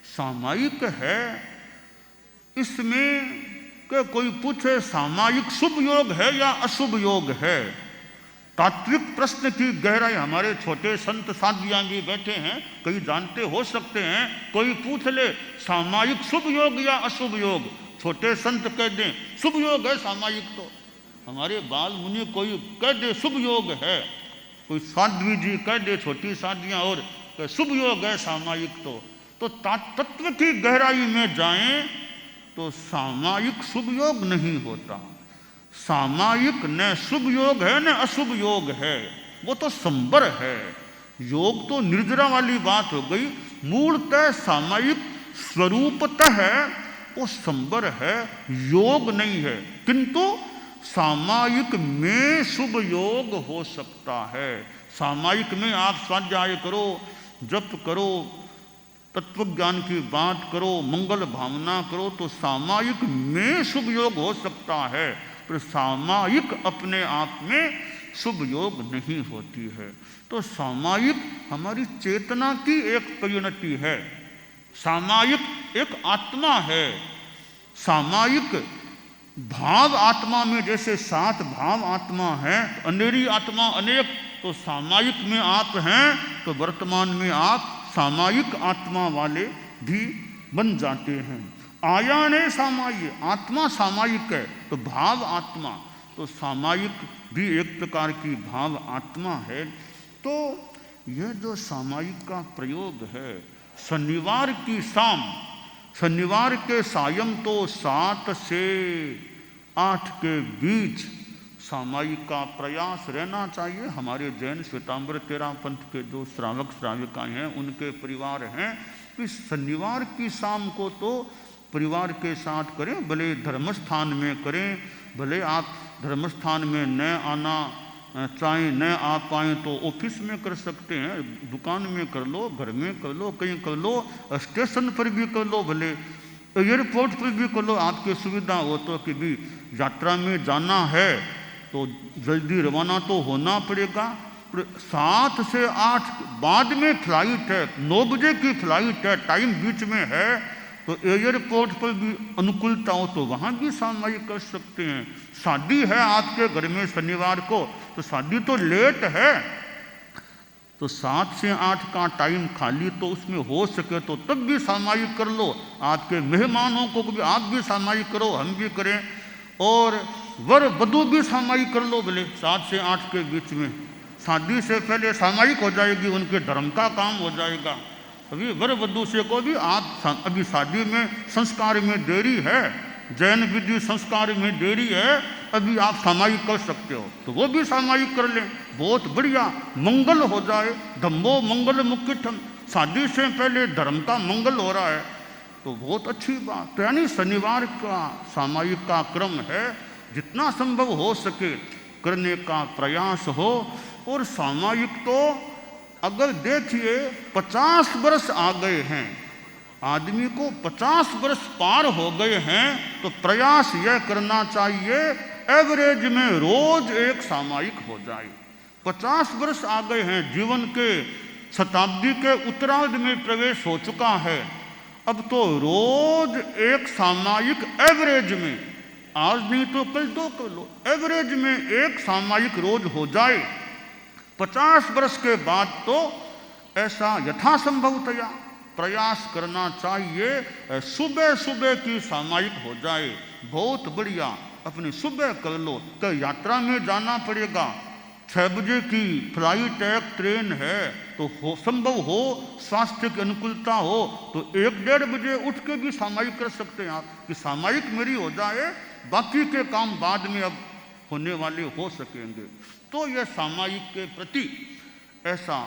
सामायिक है, इसमें कि कोई पूछे सामायिक शुभ योग है या अशुभ योग है, तात्विक प्रश्न की गहराई हमारे छोटे संत साधियां भी बैठे हैं, कई जानते हो सकते हैं। कोई पूछ ले सामायिक शुभ योग या अशुभ योग, छोटे संत कह दें शुभ योग है सामायिक, तो हमारे बाल मुनि कोई कह दे शुभ योग है, कोई साध्वी जी कह दे, छोटी साधियां और शुभ योग है सामायिक। तो तत्व की गहराई में जाएं तो सामायिक शुभ योग नहीं होता। सामायिक न शुभ योग है न अशुभ योग है, वो तो संबर है। योग तो निर्जरा वाली बात हो गई। मूलतः सामायिक स्वरूपतः है वो संबर है, योग नहीं है, किंतु सामायिक में शुभ योग हो सकता है। सामायिक में आप स्वाध्याय करो, जप करो, तत्व ज्ञान की बात करो, मंगल भावना करो, तो सामायिक में शुभ योग हो सकता है, पर सामायिक अपने आप में शुभ योग नहीं होती है। तो सामायिक हमारी चेतना की एक परिणति है। सामायिक एक आत्मा है। सामायिक भाव आत्मा में जैसे 7 भाव आत्मा है, अनेरी आत्मा अनेक, तो सामायिक में आप हैं तो वर्तमान में आप सामायिक आत्मा वाले भी बन जाते हैं। आया ने सामायिक, आत्मा सामायिक है तो भाव आत्मा, तो सामायिक भी एक प्रकार की भाव आत्मा है। तो यह जो सामायिक का प्रयोग है, शनिवार की शाम, शनिवार के सायं तो 7 से 8 के बीच सामायिक का प्रयास रहना चाहिए। हमारे जैन श्वेतांबर तेरा पंथ के जो श्रावक श्राविकाएँ हैं, उनके परिवार हैं, कि शनिवार की शाम को तो परिवार के साथ करें, भले धर्मस्थान में करें, भले आप धर्मस्थान में न आना चाहें, न आ पाएँ तो ऑफिस में कर सकते हैं, दुकान में कर लो, घर में कर लो, कहीं कर लो, स्टेशन पर भी कर लो, भले एयरपोर्ट पर भी कर लो, आपकी सुविधा हो तो। कि भी यात्रा में जाना है तो जल्दी रवाना तो होना पड़ेगा। 7 से 8 बाद में फ्लाइट है, 9 बजे की फ्लाइट है, टाइम बीच में है, तो एयरपोर्ट पर भी अनुकूलता हो तो वहाँ भी सामायिक कर सकते हैं। शादी है आपके घर में शनिवार को, तो शादी तो लेट है, तो 7 से 8 का टाइम खाली, तो उसमें हो सके तो तब भी सामायिक कर लो। आपके मेहमानों को भी आप भी सामायिक करो, हम भी करें, और वर वधू भी सामायिक कर लो, भले 7 से 8 के बीच में। शादी से पहले सामायिक हो जाएगी, उनके धर्म का काम हो जाएगा। अभी वर वधू से को भी आप अभी शादी में संस्कार में देरी है, जैन विधि संस्कार में देरी है, अभी आप सामायिक कर सकते हो, तो वो भी सामायिक कर लें, बहुत बढ़िया, मंगल हो जाए। धम्मो मंगल मुख्यम, शादी से पहले धर्म का मंगल हो रहा है, तो बहुत अच्छी बात। तो यानी शनिवार का सामायिक का क्रम है, जितना संभव हो सके करने का प्रयास हो। और सामायिक तो अगर देखिए 50 वर्ष आ गए हैं, आदमी को 50 वर्ष पार हो गए हैं, तो प्रयास यह करना चाहिए एवरेज में रोज एक सामायिक हो जाए। 50 वर्ष आ गए हैं, जीवन के शताब्दी के उत्तरार्ध में प्रवेश हो चुका है, अब तो रोज एक सामायिक एवरेज में, आज नहीं तो कल 2 कर लो, एवरेज में एक सामायिक रोज हो जाए। 50 वर्ष के बाद तो ऐसा यथासंभवतया प्रयास करना चाहिए, सुबह सुबह की सामायिक हो जाए, बहुत बढ़िया। अपनी सुबह कर लो, तो यात्रा में जाना पड़ेगा, 6 बजे की फ्लाइट है, ट्रेन है, तो संभव हो स्वास्थ्य की अनुकूलता हो तो 1-1.5 बजे उठ के भी सामायिक कर सकते हैं आप, कि सामायिक मेरी हो जाए, बाकी के काम बाद में अब होने वाले हो सकेंगे। तो यह सामायिक के प्रति ऐसा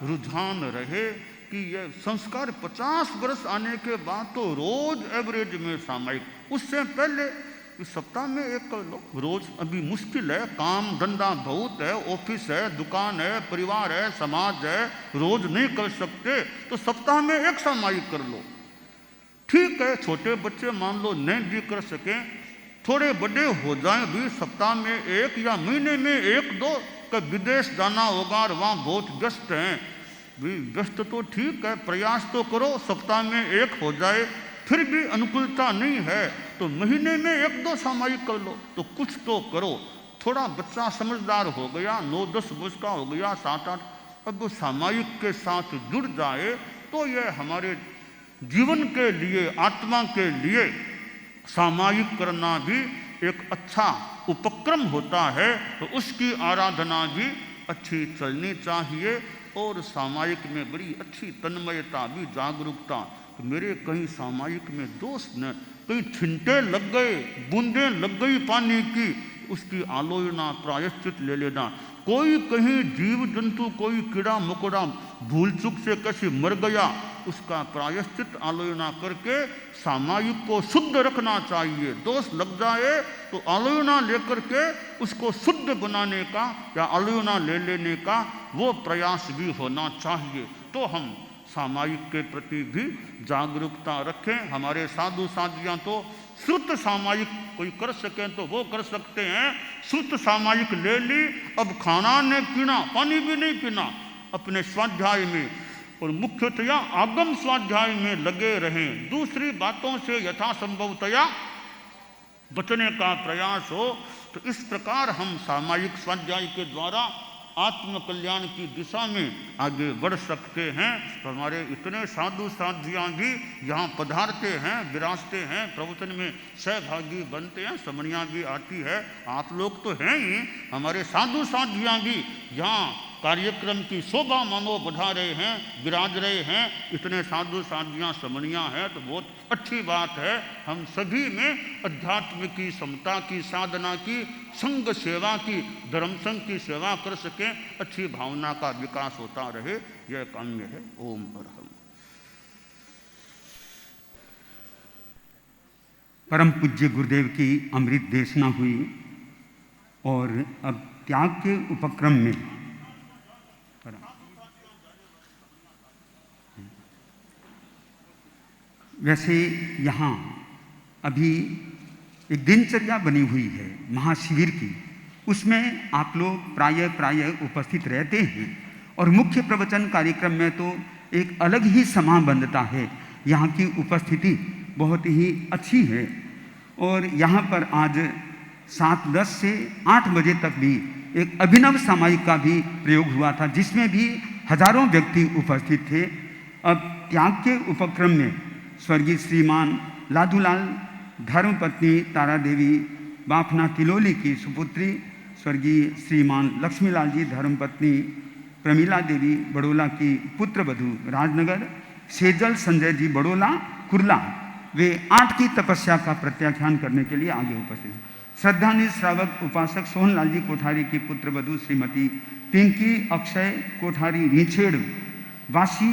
रुझान रहे कि यह संस्कार 50 वर्ष आने के बाद तो रोज एवरेज में सामायिक, उससे पहले इस सप्ताह में एक कर लो, रोज अभी मुश्किल है, काम धंधा बहुत है, ऑफिस है, दुकान है, परिवार है, समाज है, रोज नहीं कर सकते तो सप्ताह में एक सामायिक कर लो। ठीक है, छोटे बच्चे मान लो नहीं भी कर सके, थोड़े बड़े हो जाएं भी सप्ताह में एक या महीने में 1-2, कभी विदेश जाना होगा और वहाँ बहुत व्यस्त हैं, भी व्यस्त तो ठीक है, प्रयास तो करो सप्ताह में एक हो जाए, फिर भी अनुकूलता नहीं है तो महीने में 1-2 सामायिक कर लो, तो कुछ तो करो। थोड़ा बच्चा समझदार हो गया, 9-10 वर्ष का हो गया, 7-8, अब सामायिक के साथ जुड़ जाए तो यह हमारे जीवन के लिए, आत्मा के लिए सामायिक करना भी एक अच्छा उपक्रम होता है, तो उसकी आराधना भी अच्छी चलनी चाहिए। और सामायिक में बड़ी अच्छी तन्मयता भी, जागरूकता, तो मेरे कहीं सामायिक में दोष न, कहीं छिंटे लग गए, बूंदें लग गई पानी की, उसकी आलोचना प्रायश्चित ले लेना। कोई कहीं जीव जंतु, कोई कीड़ा मकोड़ा भूल चूक से कैसे मर गया, उसका प्रायश्चित आलोचना करके सामायिक को शुद्ध रखना चाहिए। दोष लग जाए तो आलोचना लेकर के उसको शुद्ध बनाने का या आलोचना ले लेने का वो प्रयास भी होना चाहिए। तो हम सामायिक के प्रति भी जागरूकता रखें। हमारे साधु साधियाँ तो श्रुत सामायिक कोई कर सकें तो वो कर सकते हैं, श्रुत सामायिक ले ली, अब खाना नहीं पीना, पानी भी नहीं पीना, अपने स्वाध्याय में और मुख्यतया आगम स्वाध्याय में लगे रहें, दूसरी बातों से यथासंभवतया बचने का प्रयास हो। तो इस प्रकार हम सामायिक स्वाध्याय के द्वारा आत्म कल्याण की दिशा में आगे बढ़ सकते हैं। तो हमारे इतने साधु साधियाँ भी यहाँ पधारते हैं, विराजते हैं, प्रवचन में सहभागी बनते हैं, समनियाँ भी आती है, आप लोग तो हैं ही, हमारे साधु साधियाँ भी यहाँ कार्यक्रम की शोभा मानो बढ़ा रहे हैं, विराज रहे हैं, इतने साधु साधियाँ समनियाँ हैं, तो बहुत अच्छी बात है। हम सभी में अध्यात्म की, समता की, साधना की, संघ सेवा की, धर्म संघ की सेवा कर सकें, अच्छी भावना का विकास होता रहे, यह काम्य है। ओम अरहम। परम पूज्य गुरुदेव की अमृत देशना हुई और अब त्याग के उपक्रम में वैसे यहाँ अभी एक दिनचर्या बनी हुई है महाशिविर की, उसमें आप लोग प्रायः उपस्थित रहते हैं और मुख्य प्रवचन कार्यक्रम में तो एक अलग ही समा बनता है। यहाँ की उपस्थिति बहुत ही अच्छी है और यहाँ पर आज 7:10 से 8 बजे तक भी एक अभिनव सामायिक का भी प्रयोग हुआ था, जिसमें भी हजारों व्यक्ति उपस्थित थे। अब त्याग के उपक्रम में स्वर्गीय श्रीमान लादूलाल धर्मपत्नी तारा देवी बाफना तिलोली की सुपुत्री, स्वर्गीय श्रीमान लक्ष्मीलाल जी धर्मपत्नी प्रमीला देवी बड़ोला की पुत्रवधू राजनगर, सेजल संजय जी बड़ोला कुर्ला, वे 8 की तपस्या का प्रत्याख्यान करने के लिए आगे उपस्थित हैं। श्रद्धान्वित श्रावक उपासक सोहनलाल जी कोठारी की पुत्रवधू श्रीमती पिंकी अक्षय कोठारी निछेड़ वासी,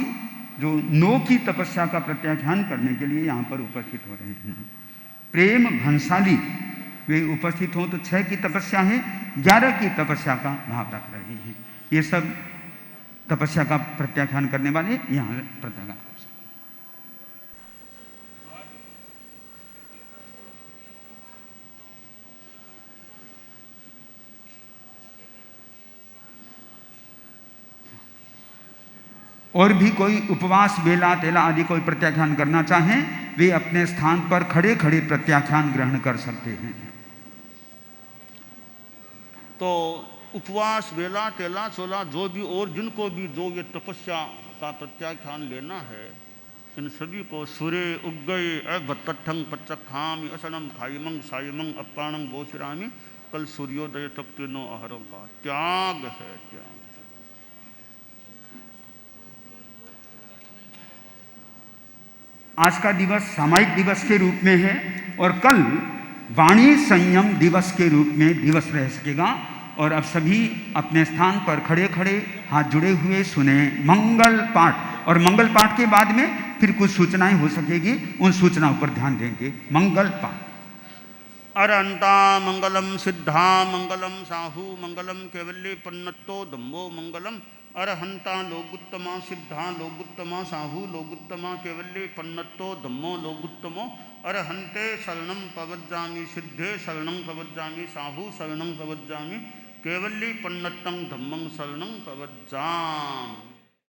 जो 9 की तपस्या का प्रत्याख्यान करने के लिए यहाँ पर उपस्थित हो रहे हैं। प्रेम भंसाली, वे उपस्थित हों तो 6 की तपस्या है, 11 की तपस्या का भाव रख रहे हैं। ये सब तपस्या का प्रत्याख्यान करने वाले यहाँ प्रत्याख्यान कर सकते हैं। और भी कोई उपवास बेला तेला आदि कोई प्रत्याख्यान करना चाहें, वे अपने स्थान पर खड़े खड़े प्रत्याख्यान ग्रहण कर सकते हैं। तो उपवास बेला तेला चोला जो भी और जिनको भी जो ये तपस्या का प्रत्याख्यान लेना है, इन सभी को सूर्य उग गए अभत्तठंग पच्चखामी असनम खाइमंग साइमंग अप्पाणंग बोशिरामी कल सूर्योदय तक तीनों आहारों का त्याग है, त्याग। आज का दिवस सामायिक दिवस के रूप में है और कल वाणी संयम दिवस के रूप में दिवस रह सकेगा। और अब सभी अपने स्थान पर खड़े खड़े हाथ जुड़े हुए सुने मंगल पाठ, और मंगल पाठ के बाद में फिर कुछ सूचनाएं हो सकेगी, उन सूचनाओं पर ध्यान देंगे। मंगल पाठ। अरहंता मंगलम सिद्धा मंगलम साहू मंगलम कैवल्य पन्नतो धम्मो मंगलम। अरहंता लोगुत्तमा सिद्धा लोगुत्तमा साहू लोगुत्तमा कैवल्य पन्नतो धम्मो लोगुत्तमो। अरहंते शरणं प्रवज्जामि सिद्धे शरणं प्रवज्जामि साहू शरणं प्रवज्जामि कैवल्य पन्नतं धम्मं शरणं प्रवज्जामि।